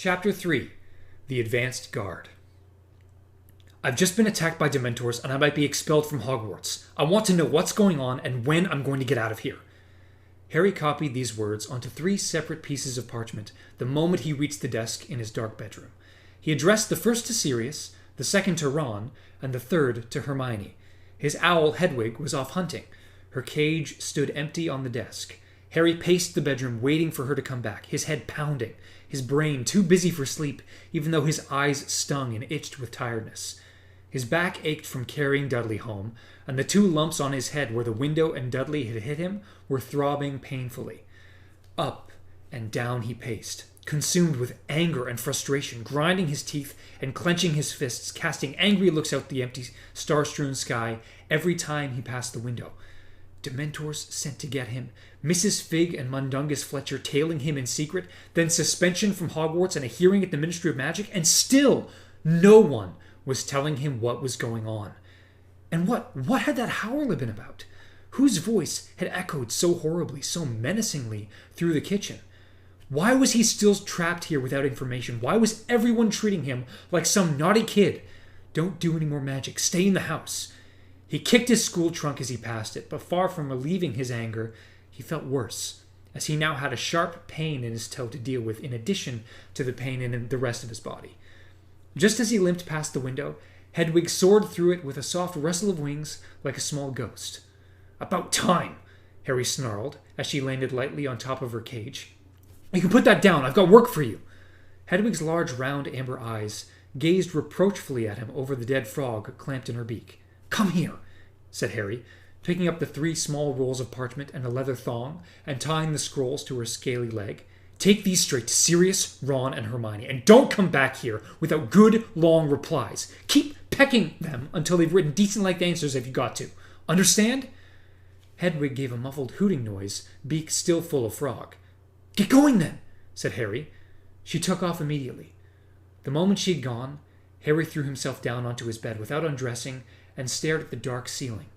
Chapter 3. The Advanced Guard. I've just been attacked by Dementors and I might be expelled from Hogwarts. I want to know what's going on and when I'm going to get out of here. Harry copied these words onto 3 separate pieces of parchment the moment he reached the desk in his dark bedroom. He addressed the first to Sirius, the second to Ron, and the third to Hermione. His owl, Hedwig, was off hunting. Her cage stood empty on the desk. Harry paced the bedroom, waiting for her to come back, his head pounding, his brain too busy for sleep, even though his eyes stung and itched with tiredness. His back ached from carrying Dudley home, and the 2 lumps on his head where the window and Dudley had hit him were throbbing painfully. Up and down he paced, consumed with anger and frustration, grinding his teeth and clenching his fists, casting angry looks out the empty, star-strewn sky every time he passed the window. Dementors sent to get him, Mrs. Fig and Mundungus Fletcher tailing him in secret, then suspension from Hogwarts and a hearing at the Ministry of Magic, and still no one was telling him what was going on. And what had that howler been about? Whose voice had echoed so horribly, so menacingly through the kitchen? Why was he still trapped here without information? Why was everyone treating him like some naughty kid? Don't do any more magic. Stay in the house. He kicked his school trunk as he passed it, but far from relieving his anger, he felt worse, as he now had a sharp pain in his toe to deal with in addition to the pain in the rest of his body. Just as he limped past the window, Hedwig soared through it with a soft rustle of wings like a small ghost. "About time," Harry snarled as she landed lightly on top of her cage. "You can put that down. I've got work for you." Hedwig's large, round, amber eyes gazed reproachfully at him over the dead frog clamped in her beak. "Come here," said Harry, picking up the 3 small rolls of parchment and a leather thong and tying the scrolls to her scaly leg. "Take these straight to Sirius, Ron, and Hermione, and don't come back here without good, long replies. Keep pecking them until they've written decent-like answers if you got to. Understand?" Hedwig gave a muffled hooting noise, beak still full of frog. "Get going, then," said Harry. She took off immediately. The moment she had gone, Harry threw himself down onto his bed without undressing and stared at the dark ceiling.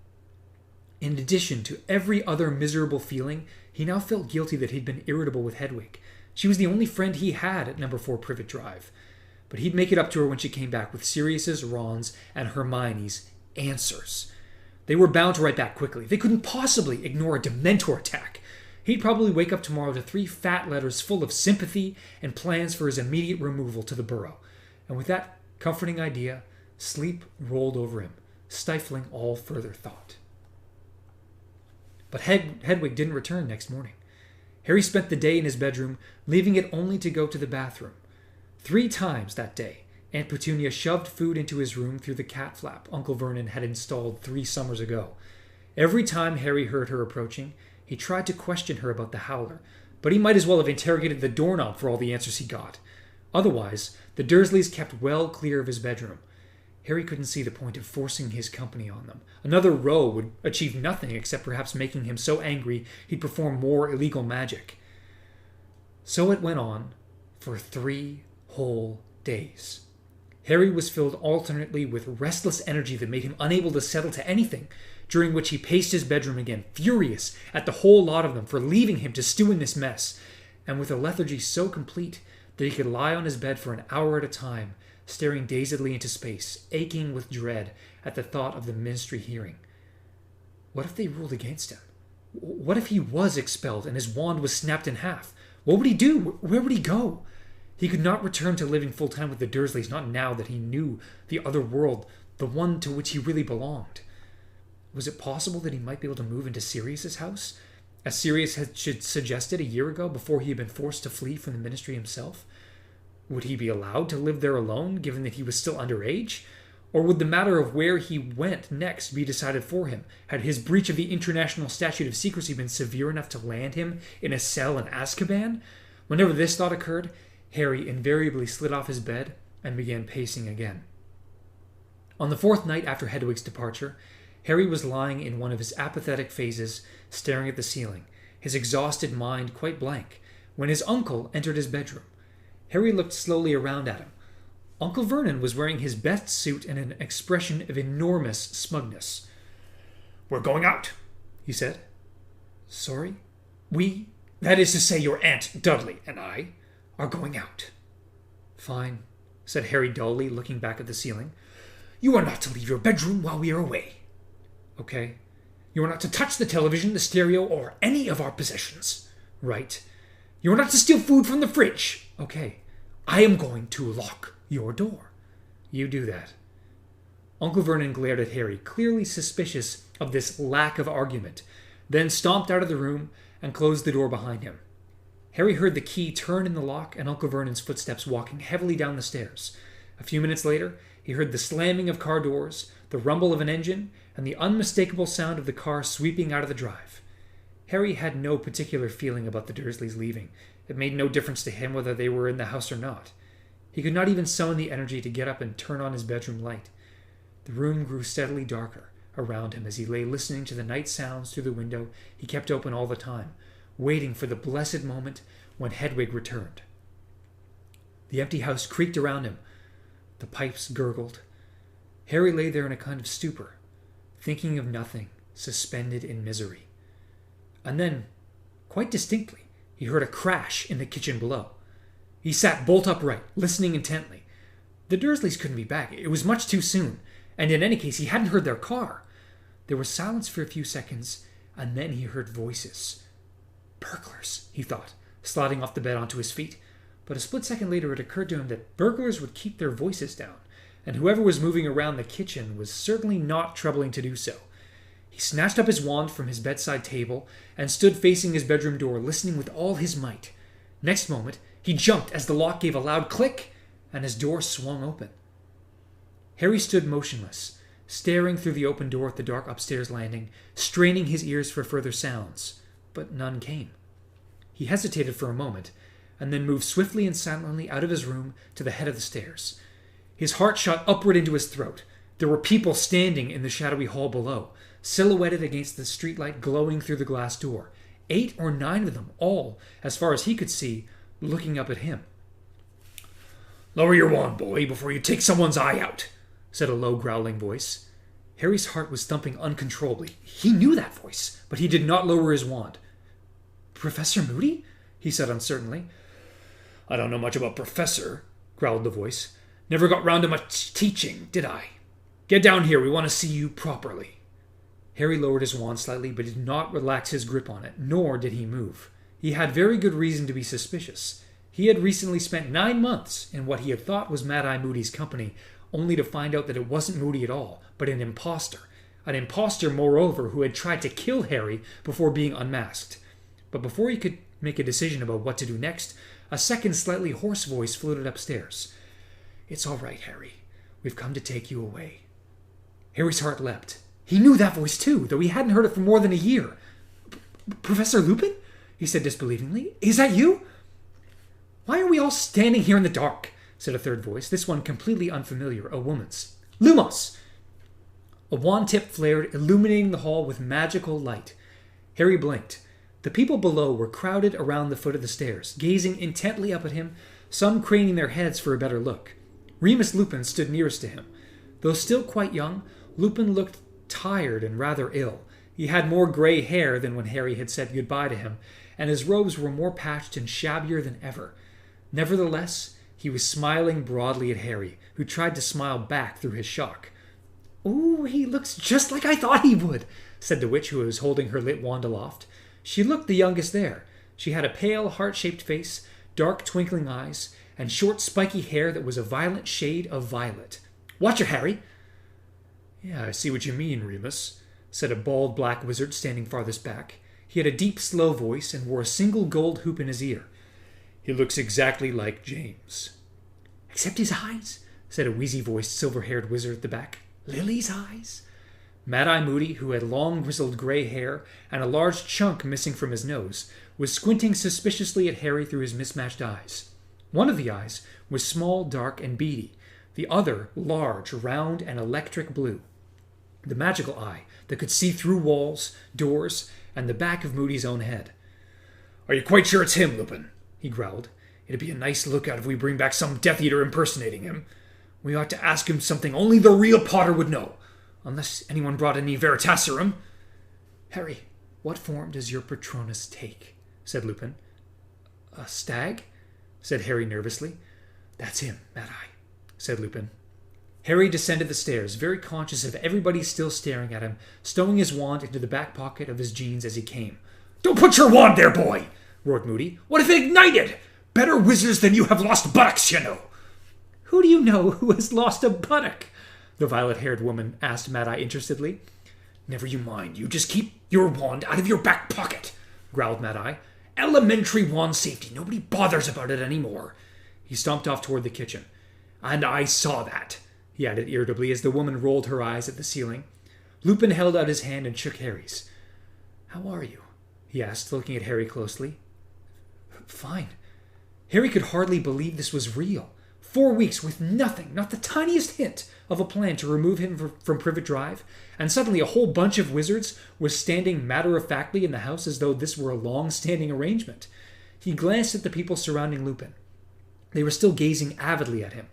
In addition to every other miserable feeling, he now felt guilty that he'd been irritable with Hedwig. She was the only friend he had at number 4 Privet Drive. But he'd make it up to her when she came back with Sirius's, Ron's, and Hermione's answers. They were bound to write back quickly. They couldn't possibly ignore a Dementor attack. He'd probably wake up tomorrow to 3 fat letters full of sympathy and plans for his immediate removal to the Burrow. And with that comforting idea, sleep rolled over him, stifling all further thought. But Hedwig didn't return next morning. Harry spent the day in his bedroom, leaving it only to go to the bathroom. 3 times that day, Aunt Petunia shoved food into his room through the cat flap Uncle Vernon had installed 3 summers ago. Every time Harry heard her approaching, he tried to question her about the howler, but he might as well have interrogated the doorknob for all the answers he got. Otherwise, the Dursleys kept well clear of his bedroom. Harry couldn't see the point of forcing his company on them. Another row would achieve nothing except perhaps making him so angry he'd perform more illegal magic. So it went on for 3 whole days. Harry was filled alternately with restless energy that made him unable to settle to anything, during which he paced his bedroom again, furious at the whole lot of them for leaving him to stew in this mess, and with a lethargy so complete that he could lie on his bed for an hour at a time, staring dazedly into space, aching with dread at the thought of the Ministry hearing. What if they ruled against him? What if he was expelled and his wand was snapped in half? What would he do? Where would he go? He could not return to living full-time with the Dursleys, not now that he knew the other world, the one to which he really belonged. Was it possible that he might be able to move into Sirius's house, as Sirius had suggested a year ago before he had been forced to flee from the Ministry himself? Would he be allowed to live there alone, given that he was still underage? Or would the matter of where he went next be decided for him? Had his breach of the International Statute of Secrecy been severe enough to land him in a cell in Azkaban? Whenever this thought occurred, Harry invariably slid off his bed and began pacing again. On the 4th night after Hedwig's departure, Harry was lying in one of his apathetic phases, staring at the ceiling, his exhausted mind quite blank, when his uncle entered his bedroom. Harry looked slowly around at him. Uncle Vernon was wearing his best suit and an expression of enormous smugness. "We're going out," he said. "Sorry? That is to say, your Aunt Dudley and I are going out." Fine, said Harry dully, looking back at the ceiling. You are not to leave your bedroom while we are away. Okay. You are not to touch the television, the stereo, or any of our possessions. Right. You are not to steal food from the fridge. Okay. I am going to lock your door. You do that. Uncle Vernon glared at Harry, clearly suspicious of this lack of argument, then stomped out of the room and closed the door behind him. Harry heard the key turn in the lock and Uncle Vernon's footsteps walking heavily down the stairs. A few minutes later, he heard the slamming of car doors, the rumble of an engine, and the unmistakable sound of the car sweeping out of the drive. Harry had no particular feeling about the Dursleys leaving. It made no difference to him whether they were in the house or not. He could not even summon the energy to get up and turn on his bedroom light. The room grew steadily darker around him as he lay listening to the night sounds through the window he kept open all the time, waiting for the blessed moment when Hedwig returned. The empty house creaked around him. The pipes gurgled. Harry lay there in a kind of stupor, thinking of nothing, suspended in misery. And then, quite distinctly, he heard a crash in the kitchen below. He sat bolt upright, listening intently. The Dursleys couldn't be back. It was much too soon, and in any case he hadn't heard their car. There was silence for a few seconds, and then he heard voices. Burglars, he thought, sliding off the bed onto his feet. But a split second later it occurred to him that burglars would keep their voices down, and whoever was moving around the kitchen was certainly not troubling to do so. He snatched up his wand from his bedside table and stood facing his bedroom door, listening with all his might. Next moment, he jumped as the lock gave a loud click, and his door swung open. Harry stood motionless, staring through the open door at the dark upstairs landing, straining his ears for further sounds, but none came. He hesitated for a moment, and then moved swiftly and silently out of his room to the head of the stairs. His heart shot upward into his throat. There were people standing in the shadowy hall below, silhouetted against the streetlight glowing through the glass door. 8 or 9 of them, all, as far as he could see, looking up at him. "Lower your wand, boy, before you take someone's eye out," said a low, growling voice. Harry's heart was thumping uncontrollably. He knew that voice, but he did not lower his wand. "Professor Moody?" he said uncertainly. "I don't know much about Professor," growled the voice. "Never got round to much teaching, did I? Get down here, we want to see you properly." Harry lowered his wand slightly, but did not relax his grip on it, nor did he move. He had very good reason to be suspicious. He had recently spent 9 months in what he had thought was Mad-Eye Moody's company, only to find out that it wasn't Moody at all, but an impostor. An impostor, moreover, who had tried to kill Harry before being unmasked. But before he could make a decision about what to do next, a second slightly hoarse voice floated upstairs. "It's all right, Harry. We've come to take you away." Harry's heart leapt. He knew that voice too, though he hadn't heard it for more than a year. "Professor Lupin?" he said disbelievingly. "Is that you?" "Why are we all standing here in the dark?" said a third voice, this one completely unfamiliar, a woman's. "Lumos!" A wand tip flared, illuminating the hall with magical light. Harry blinked. The people below were crowded around the foot of the stairs, gazing intently up at him, some craning their heads for a better look. Remus Lupin stood nearest to him. Though still quite young, Lupin looked tired and rather ill. He had more grey hair than when Harry had said goodbye to him, and his robes were more patched and shabbier than ever. Nevertheless, he was smiling broadly at Harry, who tried to smile back through his shock. "Oh, he looks just like I thought he would," said the witch who was holding her lit wand aloft. She looked the youngest there. She had a pale, heart-shaped face, dark, twinkling eyes, and short, spiky hair that was a violent shade of violet. "Watch her, Harry!" "Yeah, I see what you mean, Remus," said a bald black wizard standing farthest back. He had a deep, slow voice and wore a single gold hoop in his ear. "He looks exactly like James." "Except his eyes," said a wheezy-voiced, silver-haired wizard at the back. "Lily's eyes." Mad-Eye Moody, who had long grizzled grey hair and a large chunk missing from his nose, was squinting suspiciously at Harry through his mismatched eyes. One of the eyes was small, dark, and beady. The other, large, round, and electric blue. The magical eye that could see through walls, doors, and the back of Moody's own head. "Are you quite sure it's him, Lupin?" he growled. "It'd be a nice lookout if we bring back some Death Eater impersonating him. We ought to ask him something only the real Potter would know. Unless anyone brought any Veritaserum." "Harry, what form does your Patronus take?" said Lupin. "A stag?" said Harry nervously. That's him, Mad Eye, said Lupin. Harry descended the stairs, very conscious of everybody still staring at him, stowing his wand into the back pocket of his jeans as he came. "Don't put your wand there, boy!" roared Moody. "What if it ignited? Better wizards than you have lost buttocks, you know." "Who do you know who has lost a buttock?" the violet-haired woman asked Mad Eye interestedly. "Never you mind. You just keep your wand out of your back pocket," growled Mad Eye. "Elementary wand safety. Nobody bothers about it anymore." He stomped off toward the kitchen. "And I saw that," he added irritably as the woman rolled her eyes at the ceiling. Lupin held out his hand and shook Harry's. "How are you?" he asked, looking at Harry closely. "Fine." Harry could hardly believe this was real. 4 weeks with nothing, not the tiniest hint of a plan to remove him from Privet Drive, and suddenly a whole bunch of wizards was standing matter-of-factly in the house as though this were a long-standing arrangement. He glanced at the people surrounding Lupin. They were still gazing avidly at him.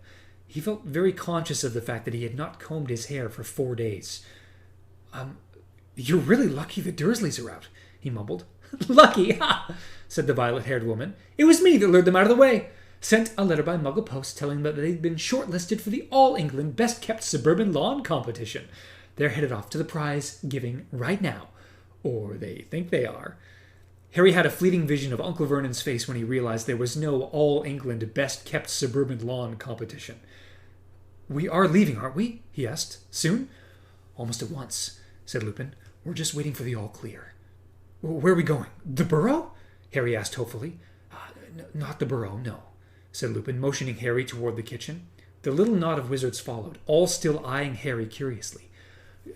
He felt very conscious of the fact that he had not combed his hair for 4 days. You're really lucky the Dursleys are out," he mumbled. "Lucky, ha!" said the violet-haired woman. "It was me that lured them out of the way. Sent a letter by Muggle Post telling them that they'd been shortlisted for the All-England Best-Kept Suburban Lawn Competition. They're headed off to the prize-giving right now. Or they think they are." Harry had a fleeting vision of Uncle Vernon's face when he realized there was no All-England Best-Kept Suburban Lawn Competition. "We are leaving, aren't we?" he asked. "Soon?" "Almost at once," said Lupin. "We're just waiting for the all-clear." "Where are we going? The Burrow?" Harry asked hopefully. Not the Burrow, no," said Lupin, motioning Harry toward the kitchen. The little knot of wizards followed, all still eyeing Harry curiously.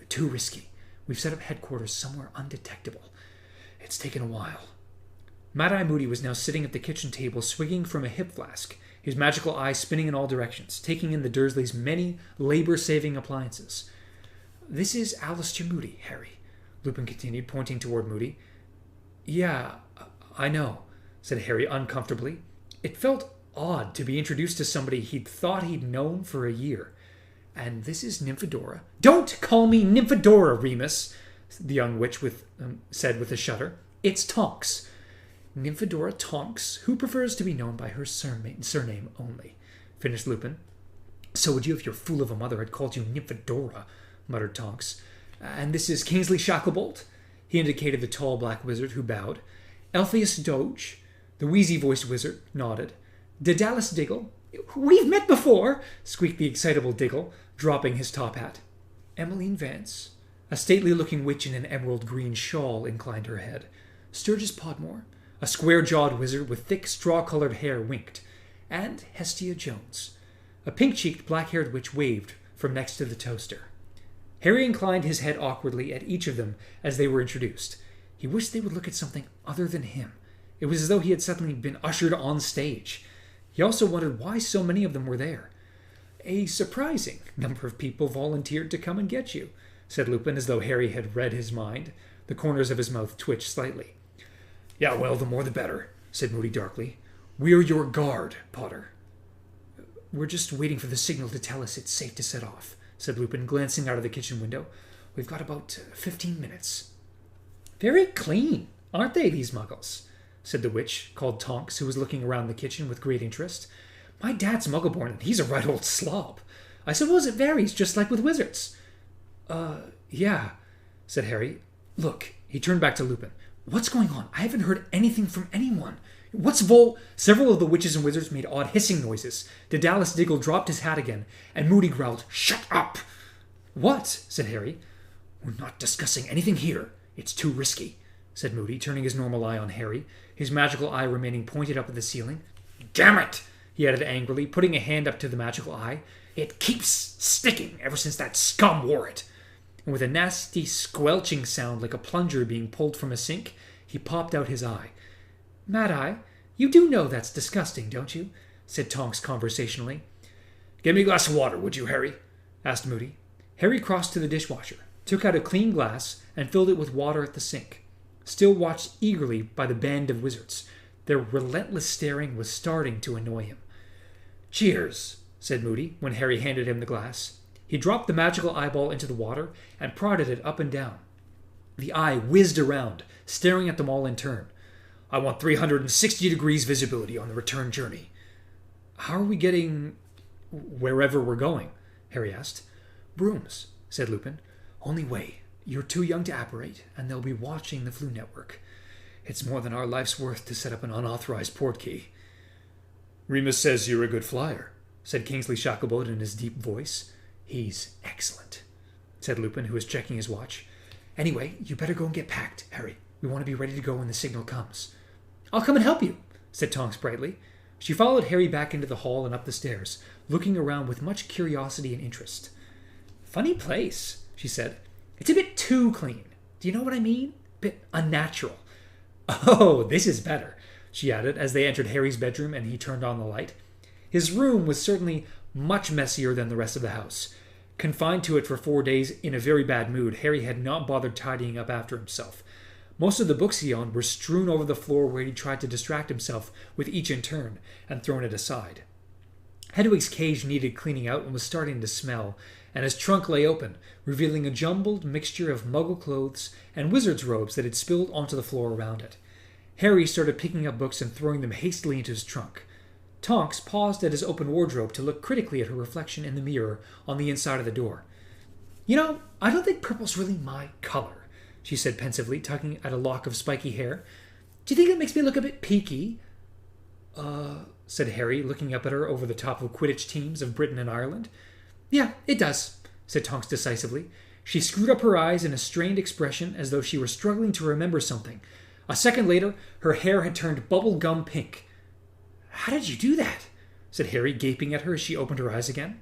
"Too risky. We've set up headquarters somewhere undetectable. It's taken a while." Mad Eye Moody was now sitting at the kitchen table, swigging from a hip flask, his magical eye spinning in all directions, taking in the Dursleys' many labor-saving appliances. "This is Alistair Moody, Harry," Lupin continued, pointing toward Moody. "Yeah, I know," said Harry uncomfortably. It felt odd to be introduced to somebody he'd thought he'd known for a year. "And this is Nymphadora." "Don't call me Nymphadora, Remus," the young witch said with a shudder. "It's Tonks." "Nymphadora Tonks, who prefers to be known by her surname only," finished Lupin. "So would you if your fool of a mother had called you Nymphadora," muttered Tonks. "And this is Kingsley Shacklebolt?" He indicated the tall black wizard, who bowed. "Elphius Doge?" The wheezy-voiced wizard nodded. "Daedalus Diggle?" "We've met before," squeaked the excitable Diggle, dropping his top hat. "Emmeline Vance?" A stately-looking witch in an emerald-green shawl inclined her head. "Sturgis Podmore?" A square-jawed wizard with thick, straw-colored hair winked. "And Hestia Jones?" A pink-cheeked, black-haired witch waved from next to the toaster. Harry inclined his head awkwardly at each of them as they were introduced. He wished they would look at something other than him. It was as though he had suddenly been ushered on stage. He also wondered why so many of them were there. "A surprising number of people volunteered to come and get you," said Lupin, as though Harry had read his mind. The corners of his mouth twitched slightly. "Yeah, well, the more the better," said Moody darkly. "We're your guard, Potter." "We're just waiting for the signal to tell us it's safe to set off," said Lupin, glancing out of the kitchen window. "We've got about 15 minutes. "Very clean, aren't they, these muggles?" said the witch, called Tonks, who was looking around the kitchen with great interest. "My dad's Muggleborn, and he's a right old slob. I suppose it varies, just like with wizards." Yeah," said Harry. "Look," he turned back to Lupin. "What's going on? I haven't heard anything from anyone. What's Several of the witches and wizards made odd hissing noises. Daedalus Diggle dropped his hat again, and Moody growled, "Shut up!" "What?" said Harry. "We're not discussing anything here. It's too risky," said Moody, turning his normal eye on Harry, his magical eye remaining pointed up at the ceiling. "Damn it!" he added angrily, putting a hand up to the magical eye. "It keeps sticking ever since that scum wore it." And with a nasty squelching sound like a plunger being pulled from a sink, he popped out his eye. "Mad Eye, you do know that's disgusting, don't you?" said Tonks conversationally. "Get me a glass of water, would you, Harry?" asked Moody. Harry crossed to the dishwasher, took out a clean glass, and filled it with water at the sink. Still watched eagerly by the band of wizards. Their relentless staring was starting to annoy him. "Cheers," said Moody, when Harry handed him the glass. He dropped the magical eyeball into the water and prodded it up and down. The eye whizzed around, staring at them all in turn. "I want 360 degrees visibility on the return journey." How are we getting wherever we're going? Harry asked. Brooms, said Lupin. Only way. You're too young to apparate, and they'll be watching the Floo network. It's more than our life's worth to set up an unauthorized port key. Remus says you're a good flyer, said Kingsley Shacklebolt in his deep voice. He's excellent, said Lupin, who was checking his watch. Anyway, you better go and get packed, Harry. We want to be ready to go when the signal comes. I'll come and help you, said Tonks brightly. She followed Harry back into the hall and up the stairs, looking around with much curiosity and interest. Funny place, she said. It's a bit too clean. Do you know what I mean? Bit unnatural. Oh, this is better, she added as they entered Harry's bedroom and he turned on the light. His room was certainly much messier than the rest of the house. Confined to it for 4 days in a very bad mood, Harry had not bothered tidying up after himself. Most of the books he owned were strewn over the floor where he tried to distract himself with each in turn and thrown it aside. Hedwig's cage needed cleaning out and was starting to smell, and his trunk lay open, revealing a jumbled mixture of muggle clothes and wizard's robes that had spilled onto the floor around it. Harry started picking up books and throwing them hastily into his trunk. Tonks paused at his open wardrobe to look critically at her reflection in the mirror on the inside of the door. You know, I don't think purple's really my color, she said pensively, tugging at a lock of spiky hair. Do you think it makes me look a bit peaky? Said Harry, looking up at her over the top of Quidditch teams of Britain and Ireland. Yeah, it does, said Tonks decisively. She screwed up her eyes in a strained expression as though she were struggling to remember something. A second later, her hair had turned bubble-gum pink. How did you do that? Said Harry, gaping at her as she opened her eyes again.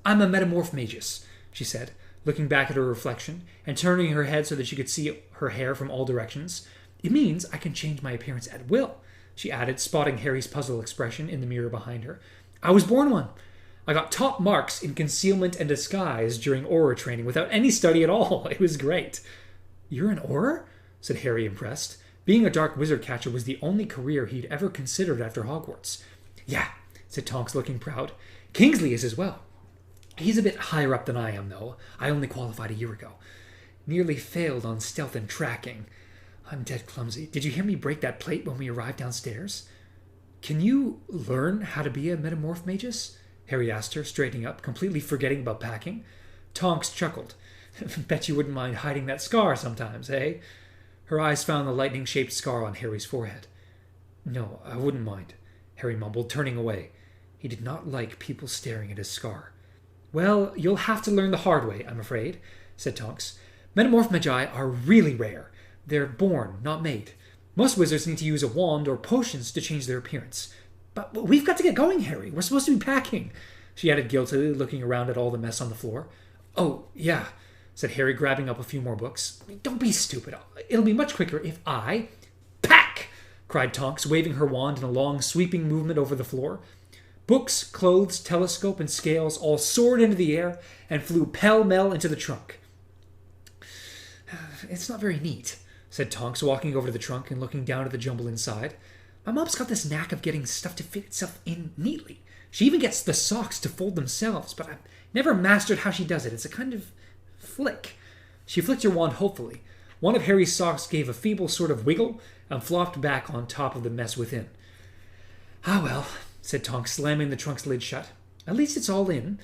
I'm a metamorph magus, she said, looking back at her reflection and turning her head so that she could see her hair from all directions. It means I can change my appearance at will, she added, spotting Harry's puzzled expression in the mirror behind her. I was born one. I got top marks in concealment and disguise during Auror training without any study at all. It was great. You're an Auror? Said Harry, impressed. Being a dark wizard catcher was the only career he'd ever considered after Hogwarts. Yeah, said Tonks, looking proud. Kingsley is as well. He's a bit higher up than I am, though. I only qualified a year ago. Nearly failed on stealth and tracking. I'm dead clumsy. Did you hear me break that plate when we arrived downstairs? Can you learn how to be a metamorph magus? Harry asked her, straightening up, completely forgetting about packing. Tonks chuckled. Bet you wouldn't mind hiding that scar sometimes, eh? Her eyes found the lightning-shaped scar on Harry's forehead. No, I wouldn't mind, Harry mumbled, turning away. He did not like people staring at his scar. Well, you'll have to learn the hard way, I'm afraid, said Tonks. Metamorph magi are really rare. They're born, not made. Most wizards need to use a wand or potions to change their appearance. But we've got to get going, Harry. We're supposed to be packing, she added guiltily, looking around at all the mess on the floor. Oh, yeah, said Harry, grabbing up a few more books. Don't be stupid. It'll be much quicker if I... Pack! Cried Tonks, waving her wand in a long, sweeping movement over the floor. Books, clothes, telescope, and scales all soared into the air and flew pell-mell into the trunk. It's not very neat, said Tonks, walking over to the trunk and looking down at the jumble inside. My mom's got this knack of getting stuff to fit itself in neatly. She even gets the socks to fold themselves, but I've never mastered how she does it. It's a kind of flick. She flicked her wand hopefully. One of Harry's socks gave a feeble sort of wiggle and flopped back on top of the mess within. Ah, well, said Tonks, slamming the trunk's lid shut. At least it's all in.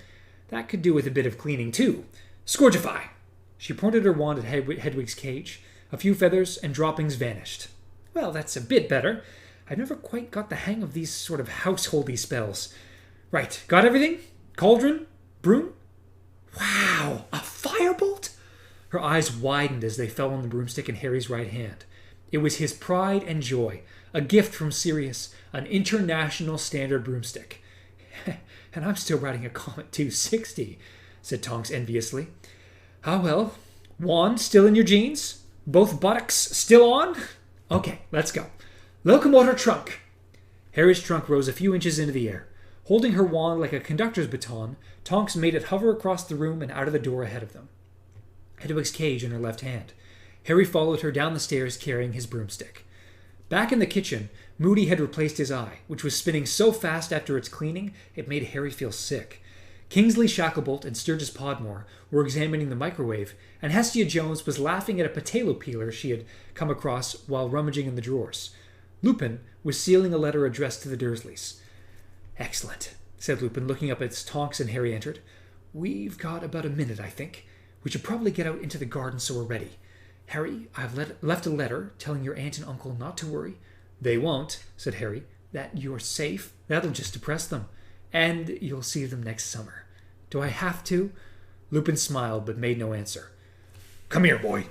That could do with a bit of cleaning, too. Scourgify! She pointed her wand at Hedwig's cage. A few feathers and droppings vanished. Well, that's a bit better. I've never quite got the hang of these sort of householdy spells. Right, got everything? Cauldron? Broom? Wow, a firebolt? Her eyes widened as they fell on the broomstick in Harry's right hand. It was his pride and joy, a gift from Sirius, an international standard broomstick. And I'm still riding a Comet 260, said Tonks enviously. Ah, well. Wand still in your jeans? Both buttocks still on? Okay, let's go. Locomotor trunk. Harry's trunk rose a few inches into the air. Holding her wand like a conductor's baton, Tonks made it hover across the room and out of the door ahead of them. Hedwig's cage in her left hand. Harry followed her down the stairs carrying his broomstick. Back in the kitchen, Moody had replaced his eye, which was spinning so fast after its cleaning it made Harry feel sick. Kingsley Shacklebolt and Sturgis Podmore were examining the microwave, and Hestia Jones was laughing at a potato peeler she had come across while rummaging in the drawers. Lupin was sealing a letter addressed to the Dursleys. Excellent, said Lupin, looking up as Tonks and Harry entered. We've got about a minute, I think. We should probably get out into the garden so we're ready. Harry, I've left a letter telling your aunt and uncle not to worry. They won't, said Harry. That you're safe. That'll just depress them. And you'll see them next summer. Do I have to? Lupin smiled, but made no answer. Come here, boy,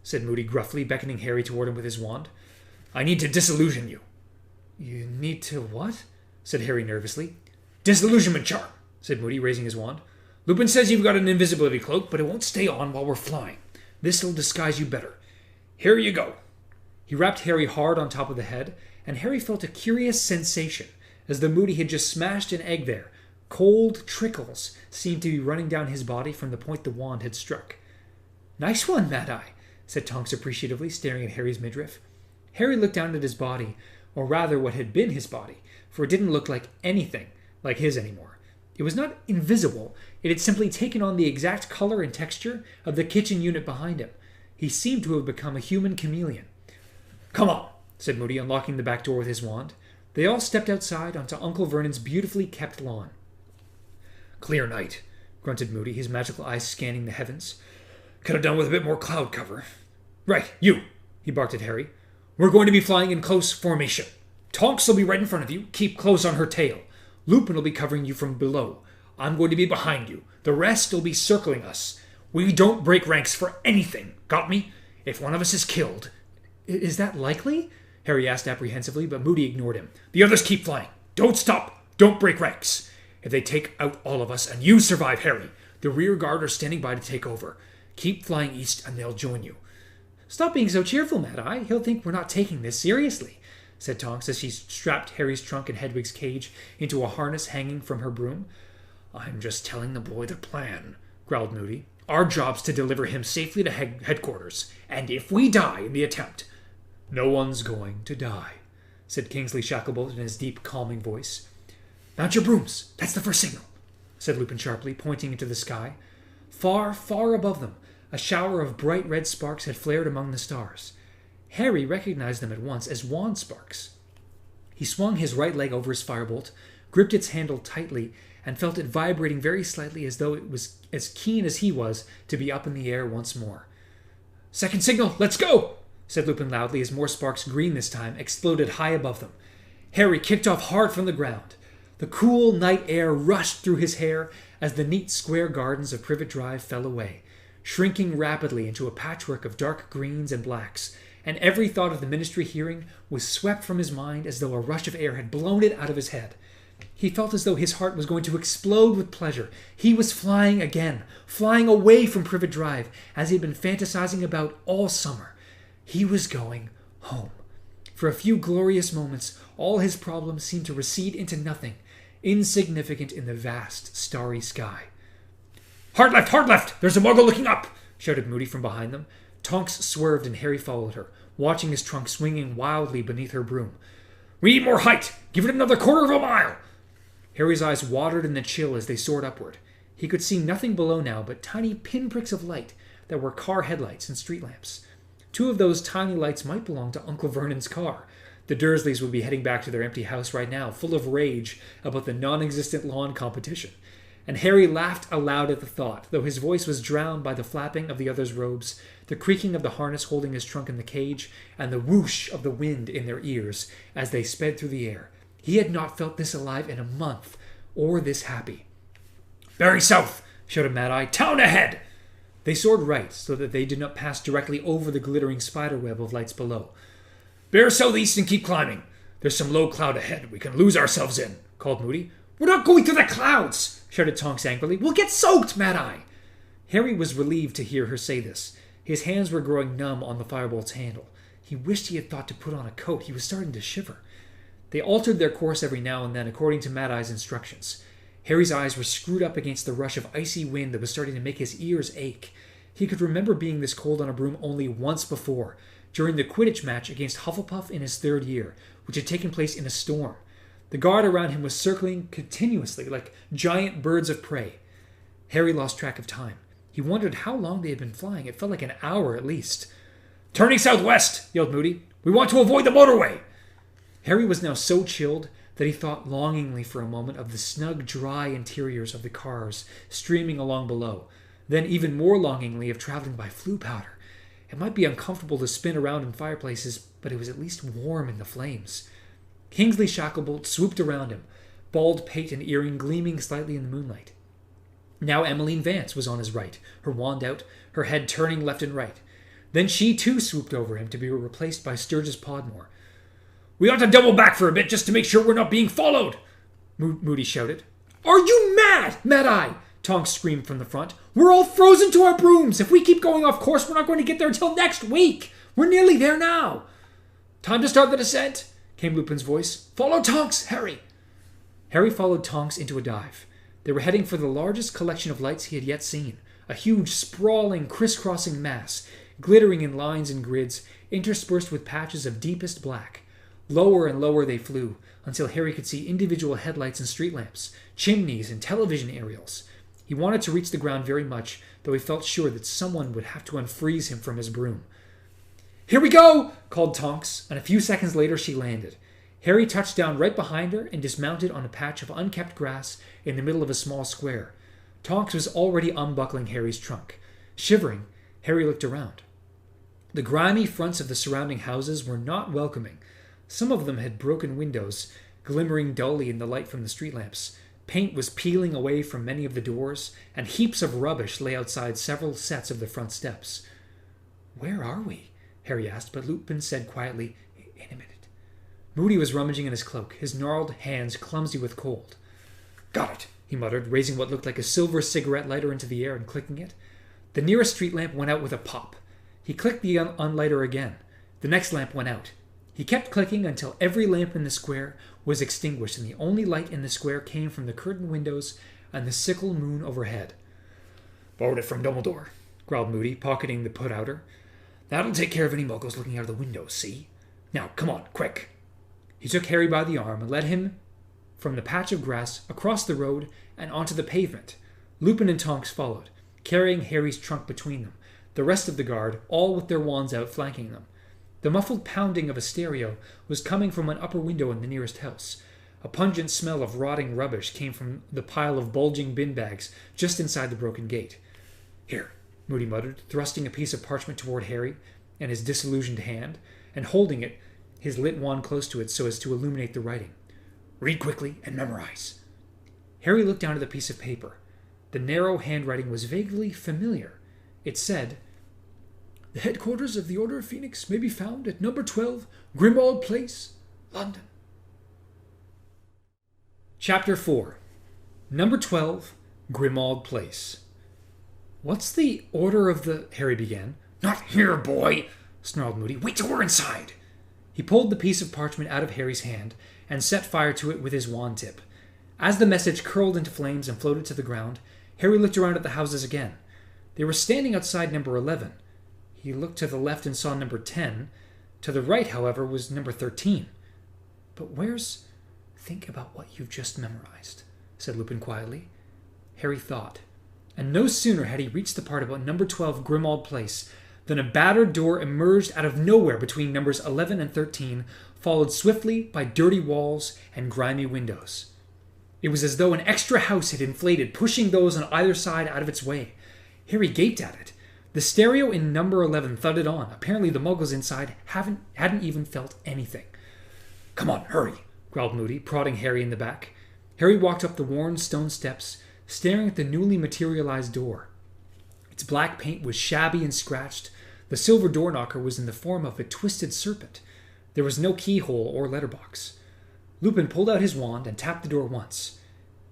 said Moody gruffly, beckoning Harry toward him with his wand. I need to disillusion you. You need to what? Said Harry nervously. Disillusionment charm, said Moody, raising his wand. Lupin says you've got an invisibility cloak, but it won't stay on while we're flying. This'll disguise you better. Here you go. He rapped Harry hard on top of the head, and Harry felt a curious sensation, as though Moody had just smashed an egg there. Cold trickles seemed to be running down his body from the point the wand had struck. Nice one, Mad-Eye, said Tonks appreciatively, staring at Harry's midriff. Harry looked down at his body, or rather what had been his body, for it didn't look like anything like his anymore. It was not invisible. It had simply taken on the exact color and texture of the kitchen unit behind him. He seemed to have become a human chameleon. Come on, said Moody, unlocking the back door with his wand. They all stepped outside onto Uncle Vernon's beautifully kept lawn. Clear night, grunted Moody, his magical eyes scanning the heavens. Could have done with a bit more cloud cover. Right, you, he barked at Harry. We're going to be flying in close formation. Tonks will be right in front of you. Keep close on her tail. Lupin will be covering you from below. I'm going to be behind you. The rest will be circling us. We don't break ranks for anything. Got me? If one of us is killed... Is that likely? Harry asked apprehensively, but Moody ignored him. The others keep flying. Don't stop. Don't break ranks. If they take out all of us and you survive, Harry, the rear guard are standing by to take over. Keep flying east and they'll join you. Stop being so cheerful, Mad-Eye. He'll think we're not taking this seriously, said Tonks as she strapped Harry's trunk and Hedwig's cage into a harness hanging from her broom. I'm just telling the boy the plan, growled Moody. Our job's to deliver him safely to headquarters, and if we die in the attempt... No one's going to die, said Kingsley Shacklebolt in his deep, calming voice. Mount your brooms. That's the first signal, said Lupin sharply, pointing into the sky. Far, far above them, a shower of bright red sparks had flared among the stars. Harry recognized them at once as wand sparks. He swung his right leg over his firebolt, gripped its handle tightly, and felt it vibrating very slightly as though it was as keen as he was to be up in the air once more. Second signal, let's go, said Lupin loudly as more sparks, green this time, exploded high above them. Harry kicked off hard from the ground. The cool night air rushed through his hair as the neat square gardens of Privet Drive fell away, shrinking rapidly into a patchwork of dark greens and blacks, and every thought of the ministry hearing was swept from his mind as though a rush of air had blown it out of his head. He felt as though his heart was going to explode with pleasure. He was flying again, flying away from Privet Drive, as he had been fantasizing about all summer. He was going home. For a few glorious moments, all his problems seemed to recede into nothing, insignificant in the vast, starry sky. Hard left! Hard left! There's a Muggle looking up! Shouted Moody from behind them. Tonks swerved and Harry followed her, watching his trunk swinging wildly beneath her broom. We need more height! Give it another quarter of a mile! Harry's eyes watered in the chill as they soared upward. He could see nothing below now but tiny pinpricks of light that were car headlights and street lamps. Two of those tiny lights might belong to Uncle Vernon's car. The Dursleys would be heading back to their empty house right now, full of rage about the non-existent lawn competition. And Harry laughed aloud at the thought, though his voice was drowned by the flapping of the others' robes, the creaking of the harness holding his trunk in the cage, and the whoosh of the wind in their ears as they sped through the air. He had not felt this alive in a month, or this happy. Bearing south, shouted Mad-Eye. Town ahead! They soared right, so that they did not pass directly over the glittering spiderweb of lights below. Bear southeast and keep climbing. There's some low cloud ahead we can lose ourselves in, called Moody. We're not going through the clouds, shouted Tonks angrily. We'll get soaked, Mad-Eye. Harry was relieved to hear her say this. His hands were growing numb on the firebolt's handle. He wished he had thought to put on a coat. He was starting to shiver. They altered their course every now and then according to Mad-Eye's instructions. Harry's eyes were screwed up against the rush of icy wind that was starting to make his ears ache. He could remember being this cold on a broom only once before, during the Quidditch match against Hufflepuff in his 3rd year, which had taken place in a storm. The guard around him was circling continuously like giant birds of prey. Harry lost track of time. He wondered how long they had been flying. It felt like an hour at least. Turning southwest, yelled Moody. We want to avoid the motorway. Harry was now so chilled that he thought longingly for a moment of the snug, dry interiors of the cars streaming along below, then even more longingly of traveling by flue powder. It might be uncomfortable to spin around in fireplaces, but it was at least warm in the flames. Kingsley Shacklebolt swooped around him, bald pate and earring gleaming slightly in the moonlight. Now Emmeline Vance was on his right, her wand out, her head turning left and right. Then she too swooped over him to be replaced by Sturgis Podmore. "We ought to double back for a bit just to make sure we're not being followed," Moody shouted. "Are you mad, Mad-Eye?" Tonks screamed from the front. "We're all frozen to our brooms. If we keep going off course, we're not going to get there until next week. We're nearly there now." "Time to start the descent," came Lupin's voice. "Follow Tonks, Harry." Harry followed Tonks into a dive. They were heading for the largest collection of lights he had yet seen, a huge, sprawling, crisscrossing mass, glittering in lines and grids, interspersed with patches of deepest black. Lower and lower they flew, until Harry could see individual headlights and street lamps, chimneys and television aerials. He wanted to reach the ground very much, though he felt sure that someone would have to unfreeze him from his broom. "Here we go!" called Tonks, and a few seconds later she landed. Harry touched down right behind her and dismounted on a patch of unkept grass in the middle of a small square. Tonks was already unbuckling Harry's trunk. Shivering, Harry looked around. The grimy fronts of the surrounding houses were not welcoming. Some of them had broken windows, glimmering dully in the light from the street lamps. Paint was peeling away from many of the doors, and heaps of rubbish lay outside several sets of the front steps. "Where are we?" Harry asked, but Lupin said quietly, "In a minute." Moody was rummaging in his cloak, his gnarled hands clumsy with cold. "Got it," he muttered, raising what looked like a silver cigarette lighter into the air and clicking it. The nearest street lamp went out with a pop. He clicked the unlighter again. The next lamp went out. He kept clicking until every lamp in the square was extinguished, and the only light in the square came from the curtained windows and the sickle moon overhead. "Borrowed it from Dumbledore," growled Moody, pocketing the put-outer. "That'll take care of any muggles looking out of the windows, see? Now, come on, quick." He took Harry by the arm and led him from the patch of grass across the road and onto the pavement. Lupin and Tonks followed, carrying Harry's trunk between them, the rest of the guard, all with their wands out, flanking them. The muffled pounding of a stereo was coming from an upper window in the nearest house. A pungent smell of rotting rubbish came from the pile of bulging bin bags just inside the broken gate. "Here," Moody muttered, thrusting a piece of parchment toward Harry and his disillusioned hand, and holding it, his lit wand close to it so as to illuminate the writing. "Read quickly and memorize." Harry looked down at the piece of paper. The narrow handwriting was vaguely familiar. It said, "The headquarters of the Order of Phoenix may be found at number 12, Grimmauld Place, London." Chapter 4. Number 12, Grimmauld Place. "What's the Order of the—" Harry began. "Not here, boy," snarled Moody. "Wait till we're inside." He pulled the piece of parchment out of Harry's hand and set fire to it with his wand tip. As the message curled into flames and floated to the ground, Harry looked around at the houses again. They were standing outside number 11. He looked to the left and saw number 10. To the right, however, was number 13. "But where's—" "Think about what you've just memorized," said Lupin quietly. Harry thought, and no sooner had he reached the part about number 12 Grimmauld Place than a battered door emerged out of nowhere between numbers 11 and 13, followed swiftly by dirty walls and grimy windows. It was as though an extra house had inflated, pushing those on either side out of its way. Harry gaped at it. The stereo in number 11 thudded on. Apparently the muggles inside hadn't even felt anything. "Come on, hurry," growled Moody, prodding Harry in the back. Harry walked up the worn stone steps, staring at the newly materialized door. Its black paint was shabby and scratched. The silver door knocker was in the form of a twisted serpent. There was no keyhole or letterbox. Lupin pulled out his wand and tapped the door once.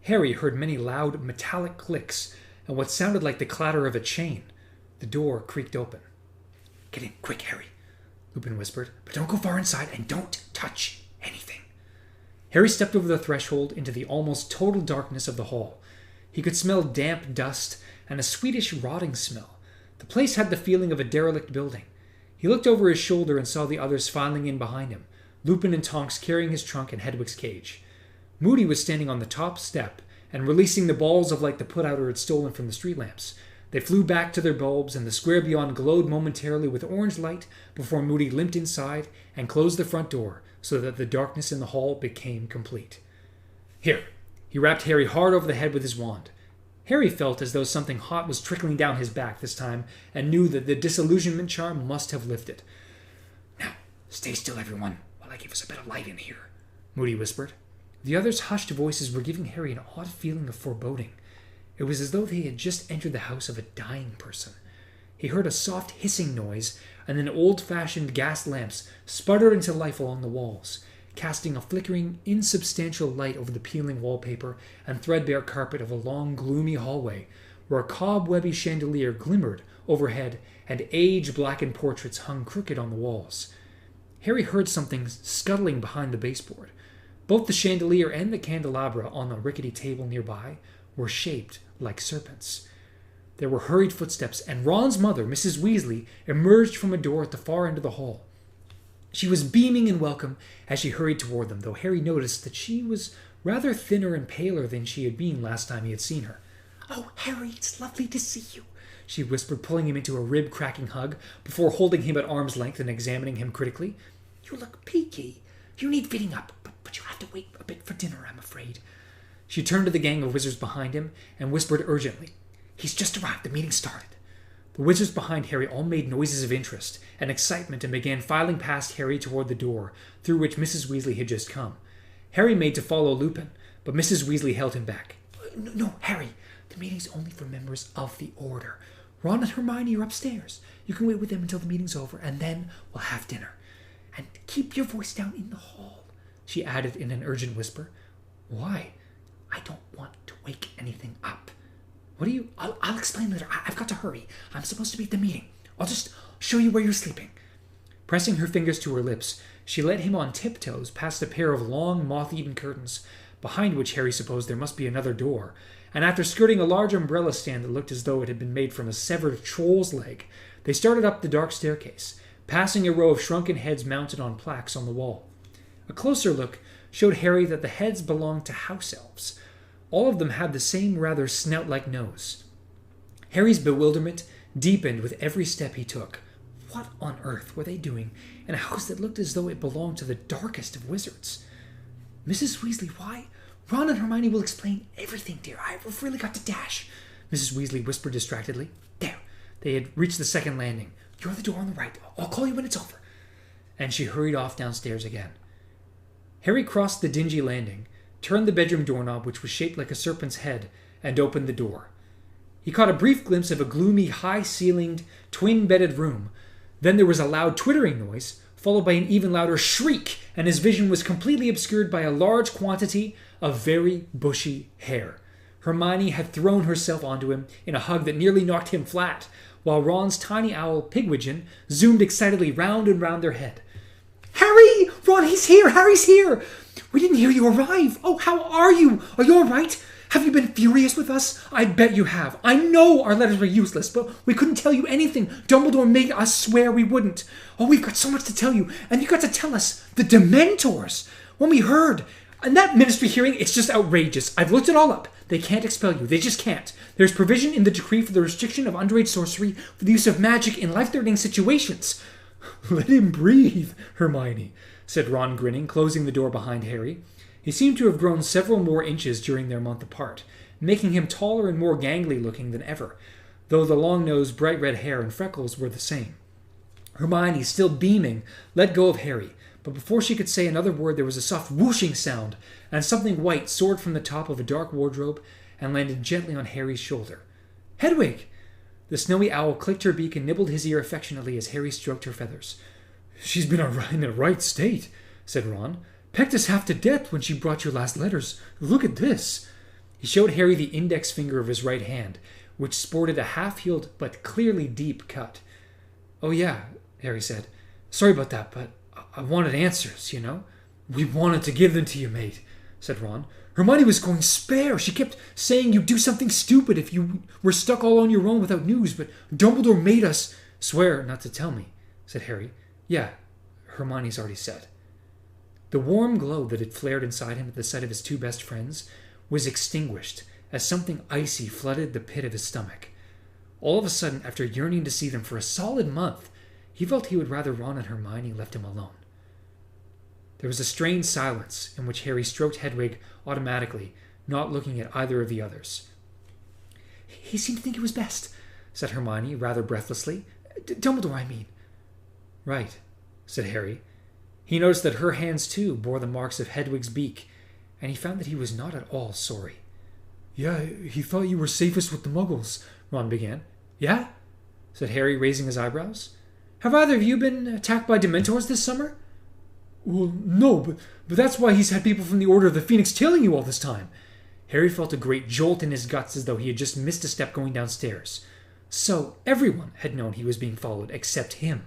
Harry heard many loud metallic clicks and what sounded like the clatter of a chain. The door creaked open. "Get in, quick, Harry," Lupin whispered. "But don't go far inside and don't touch anything." Harry stepped over the threshold into the almost total darkness of the hall. He could smell damp dust and a sweetish rotting smell. The place had the feeling of a derelict building. He looked over his shoulder and saw the others filing in behind him, Lupin and Tonks carrying his trunk and Hedwig's cage. Moody was standing on the top step and releasing the balls of light the put-outer had stolen from the street lamps. They flew back to their bulbs, and the square beyond glowed momentarily with orange light before Moody limped inside and closed the front door so that the darkness in the hall became complete. Here. He rapped Harry hard over the head with his wand. Harry felt as though something hot was trickling down his back this time and knew that the disillusionment charm must have lifted. Now, stay still, everyone, while I give us a bit of light in here, Moody whispered. The others' hushed voices were giving Harry an odd feeling of foreboding. It was as though they had just entered the house of a dying person. He heard a soft hissing noise, and then old-fashioned gas lamps sputtered into life along the walls, casting a flickering, insubstantial light over the peeling wallpaper and threadbare carpet of a long, gloomy hallway, where a cobwebby chandelier glimmered overhead and age-blackened portraits hung crooked on the walls. Harry heard something scuttling behind the baseboard. Both the chandelier and the candelabra on the rickety table nearby were shaped like serpents. There were hurried footsteps, and Ron's mother, Mrs. Weasley, emerged from a door at the far end of the hall. She was beaming in welcome as she hurried toward them, though Harry noticed that she was rather thinner and paler than she had been last time he had seen her. "Oh, Harry, it's lovely to see you," she whispered, pulling him into a rib-cracking hug before holding him at arm's length and examining him critically. "You look peaky. You need fitting up, but you have to wait a bit for dinner, I'm afraid." She turned to the gang of wizards behind him and whispered urgently, "He's just arrived. The meeting started." The wizards behind Harry all made noises of interest and excitement and began filing past Harry toward the door through which Mrs. Weasley had just come. Harry made to follow Lupin, but Mrs. Weasley held him back. No, Harry, the meeting's only for members of the Order. Ron and Hermione are upstairs. You can wait with them until the meeting's over, and then we'll have dinner. And keep your voice down in the hall," she added in an urgent whisper. "Why?" "I don't want to wake anything up." "What do you—" I'll explain later. I've got to hurry. I'm supposed to be at the meeting. I'll just show you where you're sleeping." Pressing her fingers to her lips, she led him on tiptoes past a pair of long, moth-eaten curtains, behind which Harry supposed there must be another door, and after skirting a large umbrella stand that looked as though it had been made from a severed troll's leg, they started up the dark staircase, passing a row of shrunken heads mounted on plaques on the wall. A closer look showed Harry that the heads belonged to house elves. All of them had the same rather snout-like nose. Harry's bewilderment deepened with every step he took. What on earth were they doing in a house that looked as though it belonged to the darkest of wizards? "Mrs. Weasley, why? Ron and Hermione will explain everything, dear. I've really got to dash," Mrs. Weasley whispered distractedly. There. They had reached the second landing. "You're the door on the right. I'll call you when it's over." And she hurried off downstairs again. Harry crossed the dingy landing, turned the bedroom doorknob, which was shaped like a serpent's head, and opened the door. He caught a brief glimpse of a gloomy, high-ceilinged, twin-bedded room. Then there was a loud twittering noise, followed by an even louder shriek, and his vision was completely obscured by a large quantity of very bushy hair. Hermione had thrown herself onto him in a hug that nearly knocked him flat, while Ron's tiny owl, Pigwidgeon, zoomed excitedly round and round their head. "Harry! Ron, he's here! Harry's here! We didn't hear you arrive! Oh, how are you? Are you all right? Have you been furious with us? I bet you have. I know our letters were useless, but we couldn't tell you anything. Dumbledore made us swear we wouldn't. Oh, we've got so much to tell you, and you got to tell us. The Dementors! When we heard... And that ministry hearing, it's just outrageous. I've looked it all up. They can't expel you. They just can't. There's provision in the decree for the restriction of underage sorcery for the use of magic in life-threatening situations." "Let him breathe, Hermione," said Ron, grinning, closing the door behind Harry. He seemed to have grown several more inches during their month apart, making him taller and more gangly-looking than ever, though the long-nosed, bright red hair and freckles were the same. Hermione, still beaming, let go of Harry, but before she could say another word there was a soft whooshing sound, and something white soared from the top of a dark wardrobe and landed gently on Harry's shoulder. "Hedwig!" The snowy owl clicked her beak and nibbled his ear affectionately as Harry stroked her feathers. "She's been in a right state," said Ron. "Pecked us half to death when she brought your last letters. Look at this." He showed Harry the index finger of his right hand, which sported a half-healed but clearly deep cut. "Oh yeah," Harry said. "Sorry about that, but I wanted answers, you know." "We wanted to give them to you, mate," said Ron. "Hermione was going spare. She kept saying you'd do something stupid if you were stuck all on your own without news, but Dumbledore made us—" "Swear not to tell me," said Harry. "Yeah, Hermione's already said." The warm glow that had flared inside him at the sight of his two best friends was extinguished as something icy flooded the pit of his stomach. All of a sudden, after yearning to see them for a solid month, he felt he would rather Ron and Hermione left him alone. There was a strained silence in which Harry stroked Hedwig automatically, not looking at either of the others. "He seemed to think it was best," said Hermione, rather breathlessly. "Dumbledore, I mean." "Right," said Harry. He noticed that her hands, too, bore the marks of Hedwig's beak, and he found that he was not at all sorry. "Yeah, he thought you were safest with the Muggles," Ron began. "Yeah?" said Harry, raising his eyebrows. "Have either of you been attacked by Dementors this summer?" "Well, no, but that's why he's had people from the Order of the Phoenix tailing you all this time." Harry felt a great jolt in his guts as though he had just missed a step going downstairs. So everyone had known he was being followed, except him.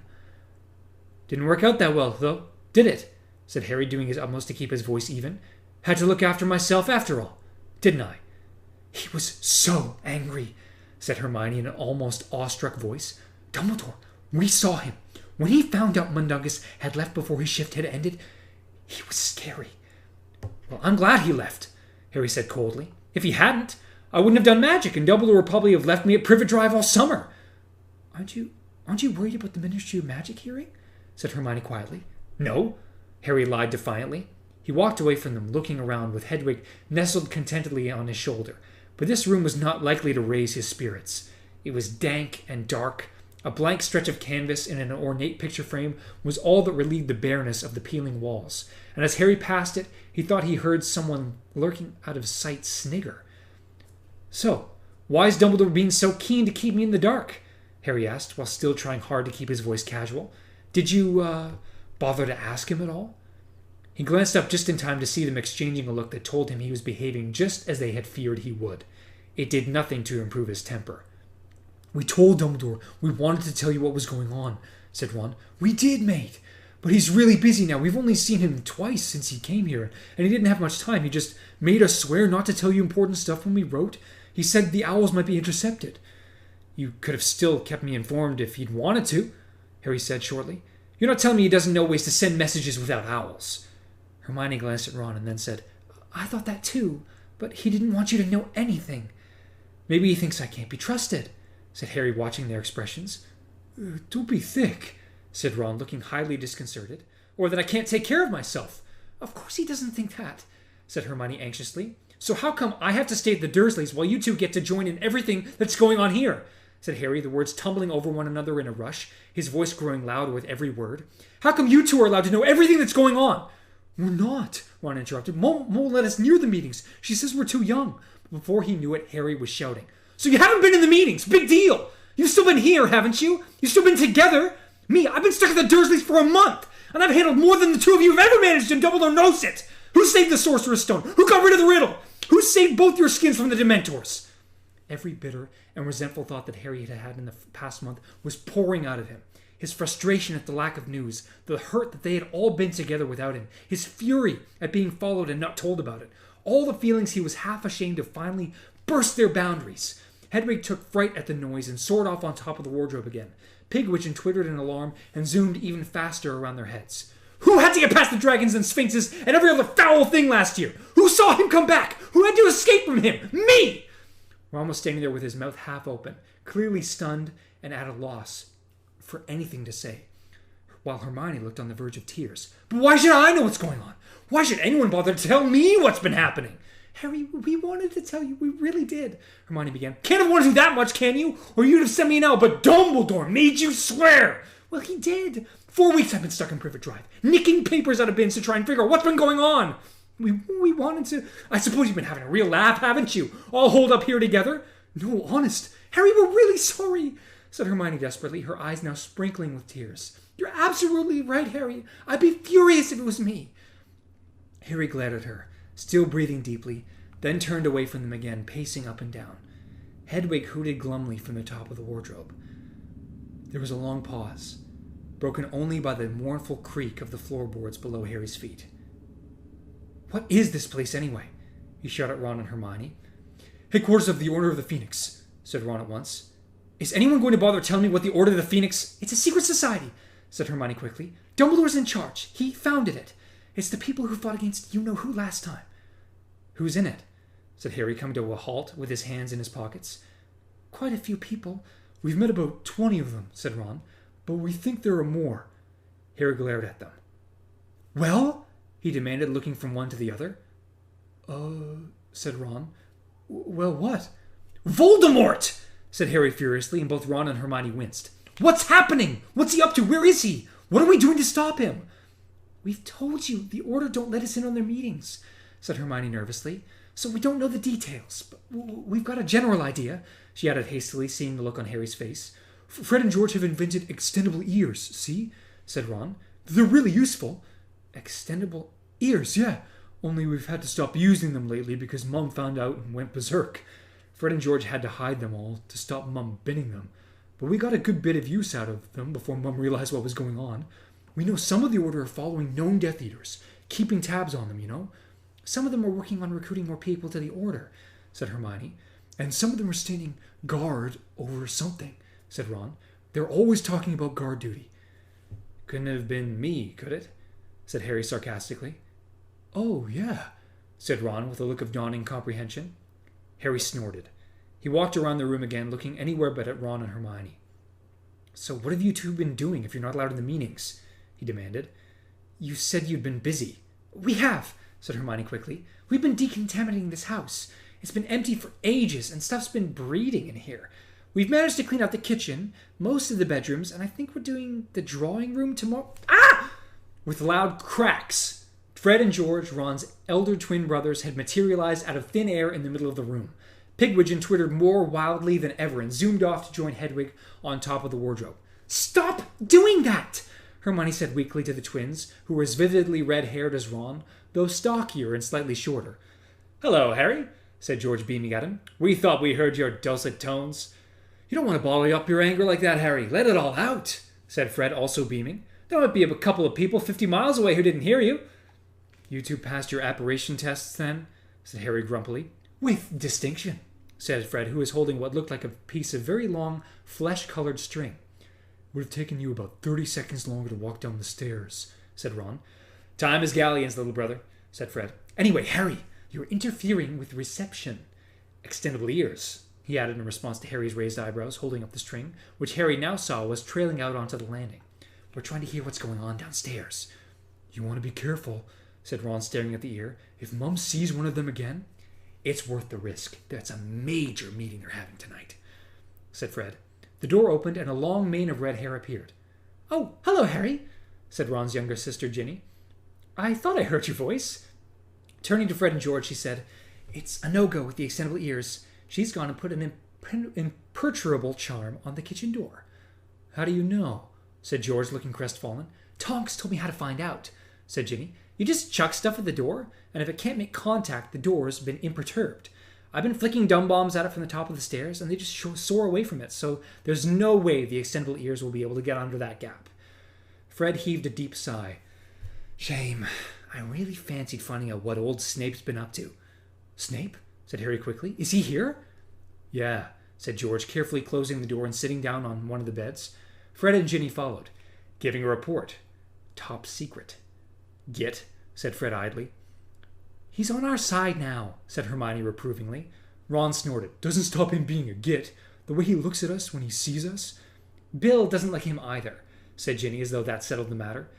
"Didn't work out that well, though, did it?" said Harry, doing his utmost to keep his voice even. "Had to look after myself after all, didn't I?" "He was so angry," said Hermione in an almost awestruck voice. "Dumbledore, we saw him. When he found out Mundungus had left before his shift had ended, he was scary." "Well, I'm glad he left," Harry said coldly. "If he hadn't, I wouldn't have done magic, and Dumbledore would probably have left me at Privet Drive all summer." Aren't you worried about the Ministry of Magic hearing?" said Hermione quietly. "No," Harry lied defiantly. He walked away from them, looking around with Hedwig nestled contentedly on his shoulder. But this room was not likely to raise his spirits. It was dank and dark. A blank stretch of canvas in an ornate picture frame was all that relieved the bareness of the peeling walls, and as Harry passed it, he thought he heard someone lurking out of sight snigger. "So, why is Dumbledore being so keen to keep me in the dark?" Harry asked, while still trying hard to keep his voice casual. "Did you, bother to ask him at all?" He glanced up just in time to see them exchanging a look that told him he was behaving just as they had feared he would. It did nothing to improve his temper. "We told Dumbledore we wanted to tell you what was going on," said Ron. "We did, mate. But he's really busy now. We've only seen him twice since he came here, and he didn't have much time. He just made us swear not to tell you important stuff when we wrote. He said the owls might be intercepted." "You could have still kept me informed if he'd wanted to," Harry said shortly. "You're not telling me he doesn't know ways to send messages without owls." Hermione glanced at Ron and then said, "I thought that too, but he didn't want you to know anything." "Maybe he thinks I can't be trusted," said Harry, watching their expressions. "Don't be thick," said Ron, looking highly disconcerted. "Or that I can't take care of myself." "Of course he doesn't think that," said Hermione anxiously. "So how come I have to stay at the Dursleys while you two get to join in everything that's going on here?" said Harry, the words tumbling over one another in a rush, his voice growing louder with every word. "How come you two are allowed to know everything that's going on?" "We're not," Ron interrupted. Mom won't let us near the meetings. She says we're too young." But before he knew it, Harry was shouting, "So you haven't been in the meetings? Big deal! You've still been here, haven't you? You've still been together? Me, I've been stuck at the Dursleys for a month, and I've handled more than the two of you have ever managed, and Dumbledore knows it! Who saved the Sorcerer's Stone? Who got rid of the riddle? Who saved both your skins from the Dementors?" Every bitter and resentful thought that Harry had had in the past month was pouring out of him. His frustration at the lack of news, the hurt that they had all been together without him, his fury at being followed and not told about it, all the feelings he was half ashamed to finally burst their boundaries. Hedwig took fright at the noise and soared off on top of the wardrobe again. Pigwidgeon twittered in alarm and zoomed even faster around their heads. "Who had to get past the dragons and sphinxes and every other foul thing last year? Who saw him come back? Who had to escape from him? Me!" Ron was standing there with his mouth half open, clearly stunned and at a loss for anything to say, while Hermione looked on the verge of tears. "But why should I know what's going on? Why should anyone bother to tell me what's been happening?" "Harry, we wanted to tell you. We really did," Hermione began. "Can't have wanted to that much, can you? Or you'd have sent me an owl, but Dumbledore made you swear." "Well, he did. 4 weeks I've been stuck in Privet Drive, nicking papers out of bins to try and figure out what's been going on. We wanted to. I suppose you've been having a real laugh, haven't you? All holed up here together." "No, honest. Harry, we're really sorry," said Hermione desperately, her eyes now sprinkling with tears. "You're absolutely right, Harry. I'd be furious if it was me." Harry glared at her, still breathing deeply, then turned away from them again, pacing up and down. Hedwig hooted glumly from the top of the wardrobe. There was a long pause, broken only by the mournful creak of the floorboards below Harry's feet. "What is this place, anyway?" he shouted at Ron and Hermione. "Headquarters of the Order of the Phoenix," said Ron at once. "Is anyone going to bother telling me what the Order of the Phoenix—" "It's a secret society," said Hermione quickly. "Dumbledore's in charge. He founded it. It's the people who fought against you-know-who last time." "Who's in it?" said Harry, coming to a halt with his hands in his pockets. "Quite a few people. We've met about 20 of them, said Ron, but we think there are more. Harry glared at them. Well? He demanded, looking from one to the other. Said Ron. Well, what? Voldemort! Said Harry furiously, and both Ron and Hermione winced. What's happening? What's he up to? Where is he? What are we doing to stop him? We've told you, the Order don't let us in on their meetings, said Hermione nervously, so we don't know the details, but we've got a general idea, she added hastily, seeing the look on Harry's face. Fred and George have invented extendable ears, see? Said Ron. They're really useful. Extendable ears, yeah. Only we've had to stop using them lately because Mum found out and went berserk. Fred and George had to hide them all to stop Mum binning them. But we got a good bit of use out of them before Mum realized what was going on. We know some of the Order are following known Death Eaters, keeping tabs on them, you know. Some of them are working on recruiting more people to the Order, said Hermione. And some of them are standing guard over something, said Ron. They're always talking about guard duty. Couldn't have been me, could it? Said Harry sarcastically. Oh, yeah, said Ron with a look of dawning comprehension. Harry snorted. He walked around the room again, looking anywhere but at Ron and Hermione. So what have you two been doing if you're not allowed in the meetings? He demanded. You said you'd been busy. We have, said Hermione quickly. We've been decontaminating this house. It's been empty for ages, and stuff's been breeding in here. We've managed to clean out the kitchen, most of the bedrooms, and I think we're doing the drawing room tomorrow. Ah! With loud cracks, Fred and George, Ron's elder twin brothers, had materialized out of thin air in the middle of the room. Pigwidgeon twittered more wildly than ever and zoomed off to join Hedwig on top of the wardrobe. Stop doing that! Hermione said weakly to the twins, who were as vividly red-haired as Ron, though stockier and slightly shorter. Hello, Harry, said George, beaming at him. We thought we heard your dulcet tones. You don't want to bottle up your anger like that, Harry. Let it all out, said Fred, also beaming. There might be a couple of people 50 miles away who didn't hear you. You two passed your apparition tests, then? Said Harry grumpily. With distinction, said Fred, who was holding what looked like a piece of very long, flesh-colored string. Would have taken you about 30 seconds longer to walk down the stairs, said Ron. Time is galleons, little brother, said Fred. Anyway, Harry, you're interfering with reception. Extendable ears, he added in response to Harry's raised eyebrows, holding up the string, which Harry now saw was trailing out onto the landing. We're trying to hear what's going on downstairs. You want to be careful, said Ron, staring at the ear. If Mum sees one of them again, it's worth the risk. That's a major meeting they're having tonight, said Fred. The door opened and a long mane of red hair appeared. Oh, hello, Harry, said Ron's younger sister, Ginny. I thought I heard your voice. Turning to Fred and George, she said, It's a no-go with the extendable ears. She's gone and put an imperturbable charm on the kitchen door. How do you know? Said George, looking crestfallen. Tonks told me how to find out, said Ginny. You just chuck stuff at the door, and if it can't make contact, the door's been imperturbed. I've been flicking dumb bombs at it from the top of the stairs, and they just soar away from it, so there's no way the extendable ears will be able to get under that gap. Fred heaved a deep sigh. Shame. I really fancied finding out what old Snape's been up to. Snape? Said Harry quickly. Is he here? Yeah, said George, carefully closing the door and sitting down on one of the beds. Fred and Ginny followed, giving a report. Top secret. Git, said Fred idly. He's on our side now, said Hermione reprovingly. Ron snorted. Doesn't stop him being a git. The way he looks at us when he sees us. Bill doesn't like him either, said Ginny, as though that settled the matter.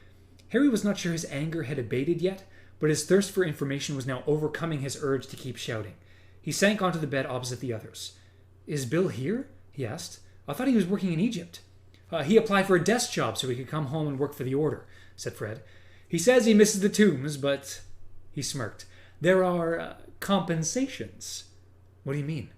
Harry was not sure his anger had abated yet, but his thirst for information was now overcoming his urge to keep shouting. He sank onto the bed opposite the others. Is Bill here? He asked. I thought he was working in Egypt. He applied for a desk job so he could come home and work for the Order, said Fred. He says he misses the tombs, but... He smirked. There are compensations. What do you mean?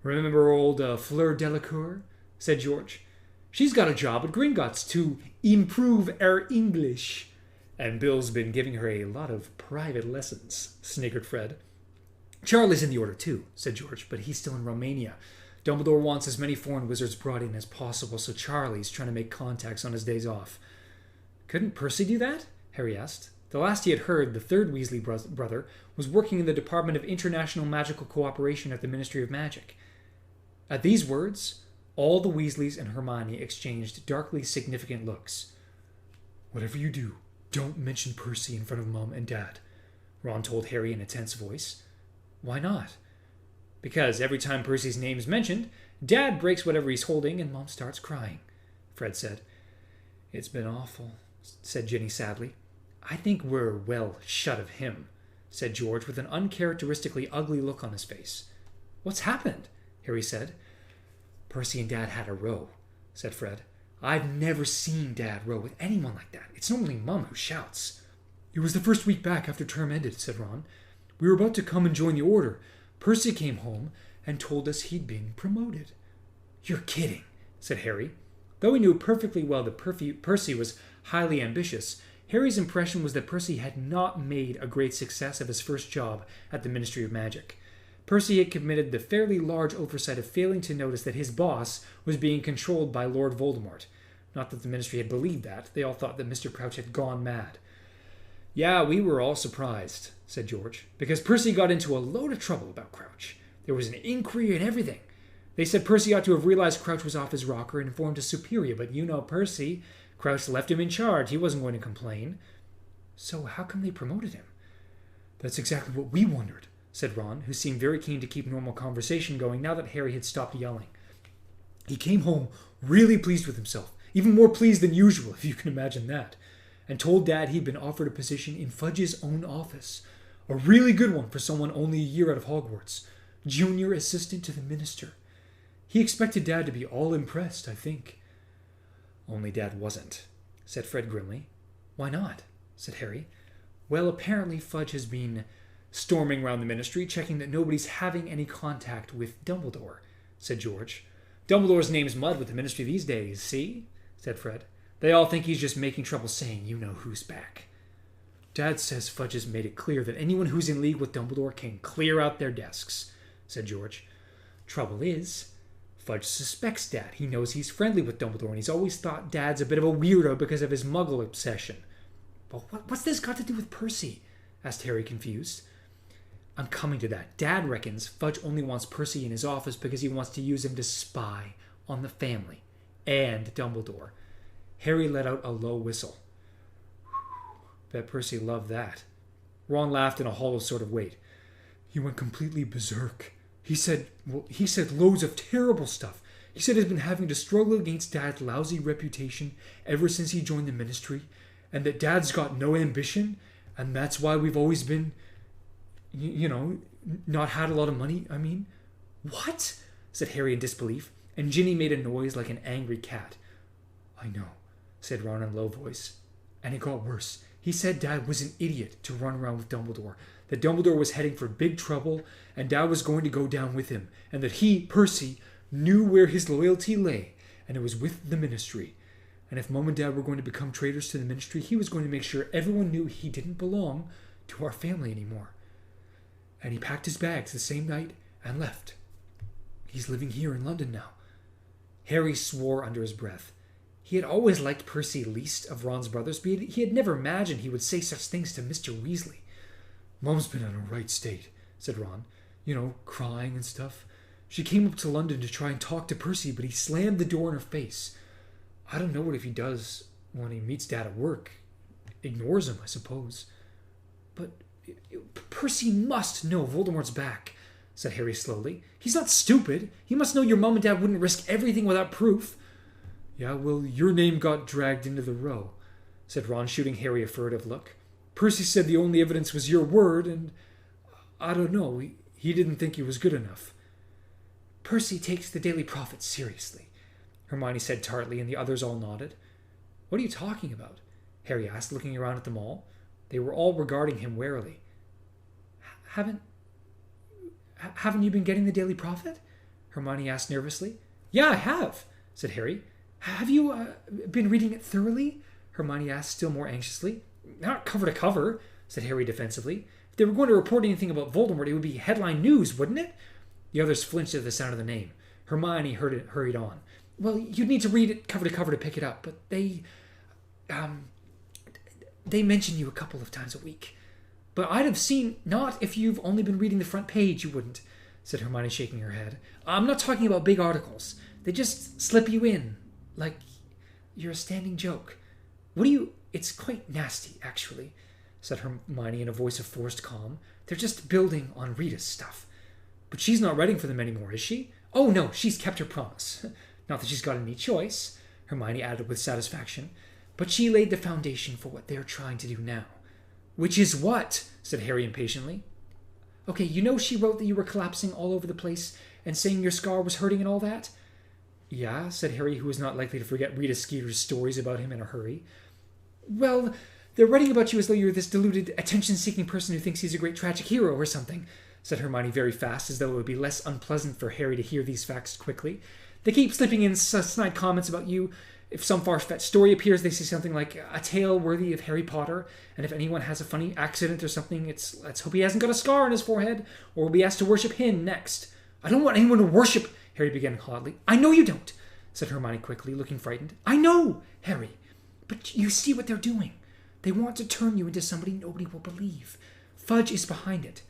Remember old Fleur Delacour? Said George. She's got a job at Gringotts to improve her English. And Bill's been giving her a lot of private lessons, sniggered Fred. Charlie's in the Order too, said George, but he's still in Romania. Dumbledore wants as many foreign wizards brought in as possible, so Charlie's trying to make contacts on his days off. Couldn't Percy do that? Harry asked. The last he had heard, the third Weasley brother was working in the Department of International Magical Cooperation at the Ministry of Magic. At these words, all the Weasleys and Hermione exchanged darkly significant looks. Whatever you do, don't mention Percy in front of Mum and Dad, Ron told Harry in a tense voice. Why not? Because every time Percy's name's mentioned, Dad breaks whatever he's holding, and Mom starts crying, Fred said. It's been awful, said Ginny sadly. I think we're well shut of him, said George with an uncharacteristically ugly look on his face. What's happened? Harry said. Percy and Dad had a row, said Fred. I've never seen Dad row with anyone like that. It's normally Mum who shouts. It was the first week back after term ended, said Ron. We were about to come and join the order. Percy came home and told us he'd been promoted. You're kidding, said Harry. Though he knew perfectly well that Percy was highly ambitious, Harry's impression was that Percy had not made a great success of his first job at the Ministry of Magic. Percy had committed the fairly large oversight of failing to notice that his boss was being controlled by Lord Voldemort. Not that the Ministry had believed that. They all thought that Mr. Crouch had gone mad. Yeah, we were all surprised, said George, because Percy got into a load of trouble about Crouch. There was an inquiry and everything. They said Percy ought to have realized Crouch was off his rocker and informed his superior, but you know Percy. Crouch left him in charge. He wasn't going to complain. So how come they promoted him? That's exactly what we wondered, said Ron, who seemed very keen to keep normal conversation going now that Harry had stopped yelling. He came home really pleased with himself, even more pleased than usual, if you can imagine that, and told Dad he'd been offered a position in Fudge's own office, a really good one for someone only a year out of Hogwarts, junior assistant to the minister. He expected Dad to be all impressed, I think. Only Dad wasn't, said Fred grimly. Why not? Said Harry. Well, apparently Fudge has been storming around the ministry, checking that nobody's having any contact with Dumbledore, said George. Dumbledore's name's mud with the ministry these days, see? Said Fred. They all think he's just making trouble saying you-know-who's back. Dad says Fudge has made it clear that anyone who's in league with Dumbledore can clear out their desks, said George. Trouble is, Fudge suspects Dad. He knows he's friendly with Dumbledore, and he's always thought Dad's a bit of a weirdo because of his muggle obsession. But what's this got to do with Percy? Asked Harry, confused. I'm coming to that. Dad reckons Fudge only wants Percy in his office because he wants to use him to spy on the family and Dumbledore. Harry let out a low whistle. Bet Percy loved that. Ron laughed in a hollow sort of way. He went completely berserk. He said loads of terrible stuff. He said he's been having to struggle against Dad's lousy reputation ever since he joined the ministry, and that Dad's got no ambition, and that's why we've always been, not had a lot of money, I mean. What? Said Harry in disbelief, and Ginny made a noise like an angry cat. I know, said Ron in a low voice. And it got worse. He said Dad was an idiot to run around with Dumbledore, that Dumbledore was heading for big trouble, and Dad was going to go down with him, and that he, Percy, knew where his loyalty lay, and it was with the ministry. And if Mum and Dad were going to become traitors to the ministry, he was going to make sure everyone knew he didn't belong to our family anymore. And he packed his bags the same night and left. He's living here in London now. Harry swore under his breath. He had always liked Percy least of Ron's brothers, but he had never imagined he would say such things to Mr. Weasley. Mum's been in a right state, said Ron. Crying and stuff. She came up to London to try and talk to Percy, but he slammed the door in her face. I don't know what if he does when he meets Dad at work. Ignores him, I suppose. But Percy must know Voldemort's back, said Harry slowly. He's not stupid. He must know your Mum and Dad wouldn't risk everything without proof. Yeah, well, your name got dragged into the row, said Ron, shooting Harry a furtive look. Percy said the only evidence was your word, and I don't know, he didn't think he was good enough. Percy takes the Daily Prophet seriously, Hermione said tartly, and the others all nodded. What are you talking about? Harry asked, looking around at them all. They were all regarding him warily. Haven't you been getting the Daily Prophet? Hermione asked nervously. Yeah, I have, said Harry. Have you been reading it thoroughly? Hermione asked, still more anxiously. Not cover to cover, said Harry defensively. If they were going to report anything about Voldemort, it would be headline news, wouldn't it? The others flinched at the sound of the name. Hermione hurried on. Well, you'd need to read it cover to cover to pick it up, but they mention you a couple of times a week. But I'd have seen, not if you've only been reading the front page, you wouldn't, said Hermione, shaking her head. I'm not talking about big articles. They just slip you in, like you're a standing joke. It's quite nasty, actually, said Hermione in a voice of forced calm. They're just building on Rita's stuff. But she's not writing for them anymore, is she? Oh no, she's kept her promise. Not that she's got any choice, Hermione added with satisfaction, but she laid the foundation for what they're trying to do now. Which is what? Said Harry impatiently. Okay, you know she wrote that you were collapsing all over the place and saying your scar was hurting and all that? Yeah, said Harry, who was not likely to forget Rita Skeeter's stories about him in a hurry. Well, they're writing about you as though you're this deluded, attention-seeking person who thinks he's a great tragic hero or something, said Hermione very fast, as though it would be less unpleasant for Harry to hear these facts quickly. They keep slipping in snide comments about you. If some far-fetched story appears, they say something like, a tale worthy of Harry Potter, and if anyone has a funny accident or something, let's hope he hasn't got a scar on his forehead, or we'll be asked to worship him next. I don't want anyone to worship, Harry began hotly. I know you don't, said Hermione quickly, looking frightened. I know, Harry, but you see what they're doing. They want to turn you into somebody nobody will believe. Fudge is behind it.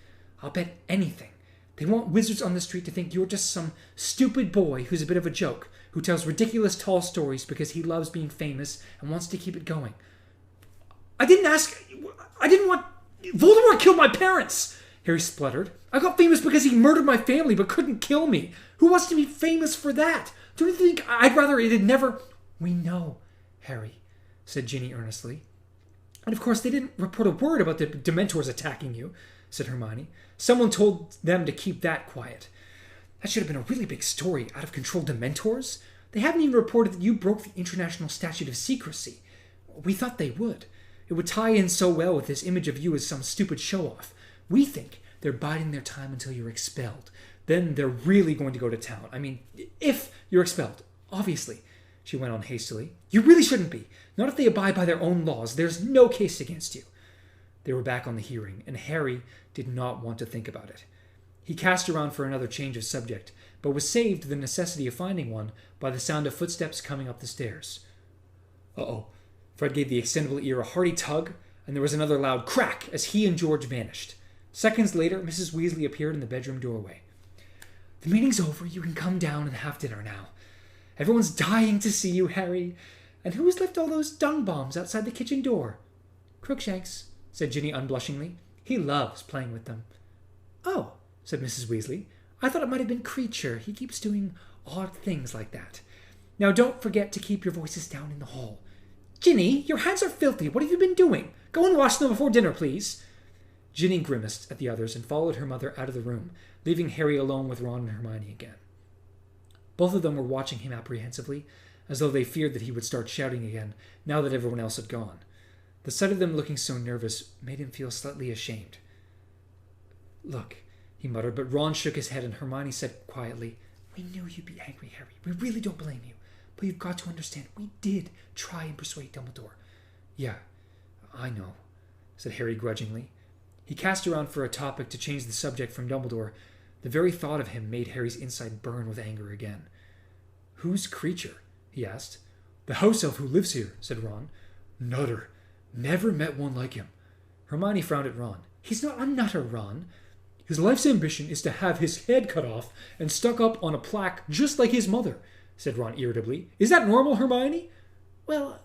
I'll bet anything. They want wizards on the street to think you're just some stupid boy who's a bit of a joke, who tells ridiculous tall stories because he loves being famous and wants to keep it going. I didn't want... Voldemort killed my parents, Harry spluttered. I got famous because he murdered my family but couldn't kill me. Who wants to be famous for that? Don't you think I'd rather it had never... We know, Harry, said Ginny earnestly. And of course they didn't report a word about the Dementors attacking you, said Hermione. Someone told them to keep that quiet. That should have been a really big story. Out of control Dementors? They haven't even reported that you broke the International Statute of Secrecy. We thought they would. It would tie in so well with this image of you as some stupid show-off. We think they're biding their time until you're expelled. Then they're really going to go to town. I mean, if you're expelled, obviously, she went on hastily. You really shouldn't be. Not if they abide by their own laws. There's no case against you. They were back on the hearing, and Harry did not want to think about it. He cast around for another change of subject, but was saved the necessity of finding one by the sound of footsteps coming up the stairs. Uh-oh. Fred gave the extendable ear a hearty tug, and there was another loud crack as he and George vanished. Seconds later, Mrs. Weasley appeared in the bedroom doorway. The meeting's over. You can come down and have dinner now. Everyone's dying to see you, Harry. And who's left all those dung bombs outside the kitchen door? Crookshanks, said Ginny unblushingly. He loves playing with them. Oh, said Mrs. Weasley. I thought it might have been Creature. He keeps doing odd things like that. Now don't forget to keep your voices down in the hall. Ginny, your hands are filthy. What have you been doing? Go and wash them before dinner, please. Ginny grimaced at the others and followed her mother out of the room, leaving Harry alone with Ron and Hermione again. Both of them were watching him apprehensively, as though they feared that he would start shouting again, now that everyone else had gone. The sight of them looking so nervous made him feel slightly ashamed. Look, he muttered, but Ron shook his head and Hermione said quietly, We knew you'd be angry, Harry. We really don't blame you. But you've got to understand, we did try and persuade Dumbledore. Yeah, I know, said Harry grudgingly. He cast around for a topic to change the subject from Dumbledore. The very thought of him made Harry's inside burn with anger again. Who's Creature? He asked. The house elf who lives here, said Ron. Nutter. Never met one like him. Hermione frowned at Ron. He's not a nutter, Ron. His life's ambition is to have his head cut off and stuck up on a plaque just like his mother, said Ron irritably. Is that normal, Hermione? Well,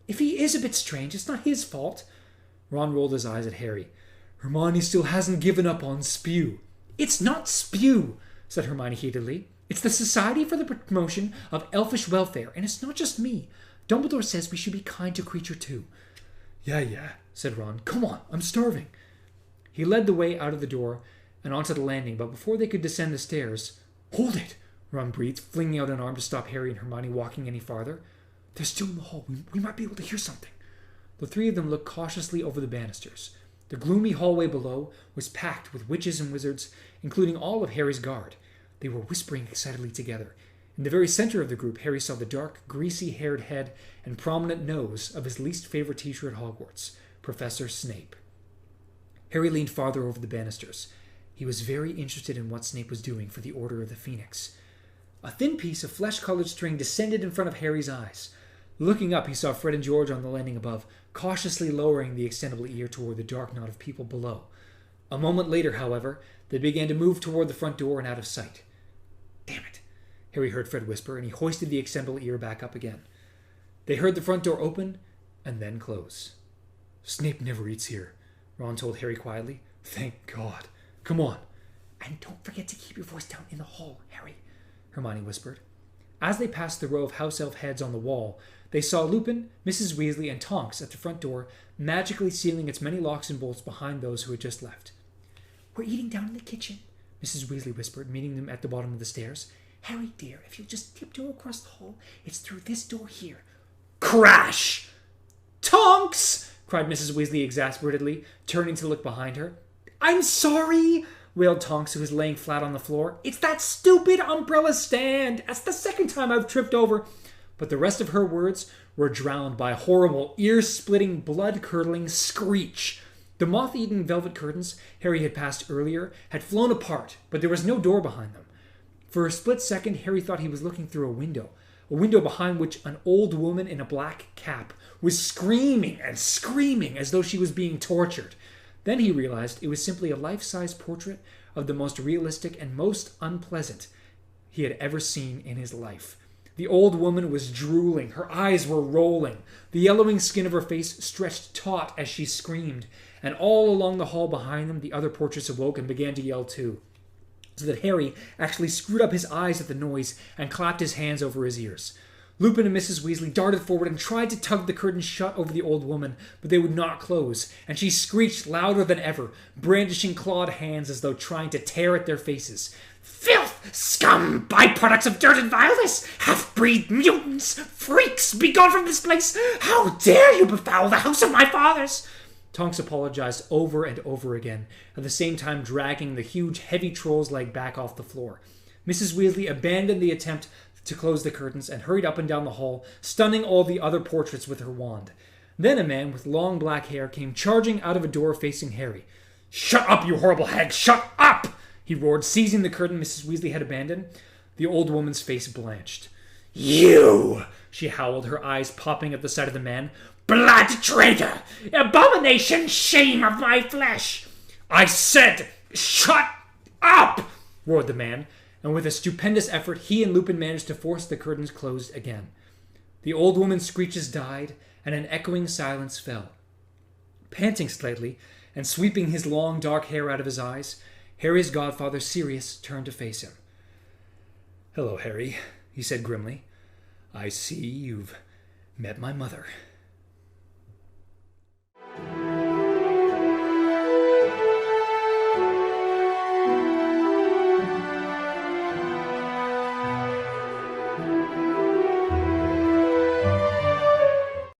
if he is a bit strange, it's not his fault. Ron rolled his eyes at Harry. Hermione still hasn't given up on Spew. It's not Spew, said Hermione heatedly. It's the Society for the Promotion of Elfish Welfare, and it's not just me. Dumbledore says we should be kind to Creature too. Yeah, said Ron. Come on, I'm starving. He led the way out of the door and onto the landing, but before they could descend the stairs... Hold it, Ron breathed, flinging out an arm to stop Harry and Hermione walking any farther. They're still in the hall. We might be able to hear something. The three of them looked cautiously over the banisters. The gloomy hallway below was packed with witches and wizards, including all of Harry's guard. They were whispering excitedly together. In the very center of the group, Harry saw the dark, greasy-haired head and prominent nose of his least favorite teacher at Hogwarts, Professor Snape. Harry leaned farther over the banisters. He was very interested in what Snape was doing for the Order of the Phoenix. A thin piece of flesh-colored string descended in front of Harry's eyes. Looking up, he saw Fred and George on the landing above, cautiously lowering the extendable ear toward the dark knot of people below. A moment later, however, they began to move toward the front door and out of sight. Damn it, Harry heard Fred whisper, and he hoisted the extendable ear back up again. They heard the front door open and then close. Snape never eats here, Ron told Harry quietly. Thank God. Come on. And don't forget to keep your voice down in the hall, Harry, Hermione whispered. As they passed the row of house elf heads on the wall, they saw Lupin, Mrs. Weasley, and Tonks at the front door, magically sealing its many locks and bolts behind those who had just left. "We're eating down in the kitchen," Mrs. Weasley whispered, meeting them at the bottom of the stairs. "Harry, dear, if you'll just tiptoe across the hall, it's through this door here." Crash! "Tonks!" cried Mrs. Weasley exasperatedly, turning to look behind her. "I'm sorry," wailed Tonks, who was laying flat on the floor. "It's that stupid umbrella stand. That's the second time I've tripped over." But the rest of her words were drowned by a horrible, ear-splitting, blood-curdling screech. The moth-eaten velvet curtains Harry had passed earlier had flown apart, but there was no door behind them. For a split second, Harry thought he was looking through a window behind which an old woman in a black cap was screaming and screaming as though she was being tortured. Then he realized it was simply a life-size portrait of the most realistic and most unpleasant he had ever seen in his life. The old woman was drooling. Her eyes were rolling. The yellowing skin of her face stretched taut as she screamed. And all along the hall behind them, the other portraits awoke and began to yell too, so that Harry actually screwed up his eyes at the noise and clapped his hands over his ears. Lupin and Mrs. Weasley darted forward and tried to tug the curtains shut over the old woman, but they would not close, and she screeched louder than ever, brandishing clawed hands as though trying to tear at their faces. "Filth! Scum! Byproducts of dirt and vileness! Half-breed mutants! Freaks! Be gone from this place! How dare you befoul the house of my fathers!" Tonks apologized over and over again, at the same time dragging the huge, heavy troll's leg back off the floor. Mrs. Weasley abandoned the attempt to close the curtains and hurried up and down the hall, stunning all the other portraits with her wand. Then a man with long black hair came charging out of a door facing Harry. "Shut up, you horrible hag! Shut up!" he roared, seizing the curtain Mrs. Weasley had abandoned. The old woman's face blanched. "You!" she howled, her eyes popping at the sight of the man. "Blood traitor! Abomination! Shame of my flesh!" "I said, shut up!" roared the man, and with a stupendous effort, he and Lupin managed to force the curtains closed again. The old woman's screeches died, and an echoing silence fell. Panting slightly, and sweeping his long dark hair out of his eyes, Harry's godfather, Sirius, turned to face him. "Hello, Harry," he said grimly. "I see you've met my mother."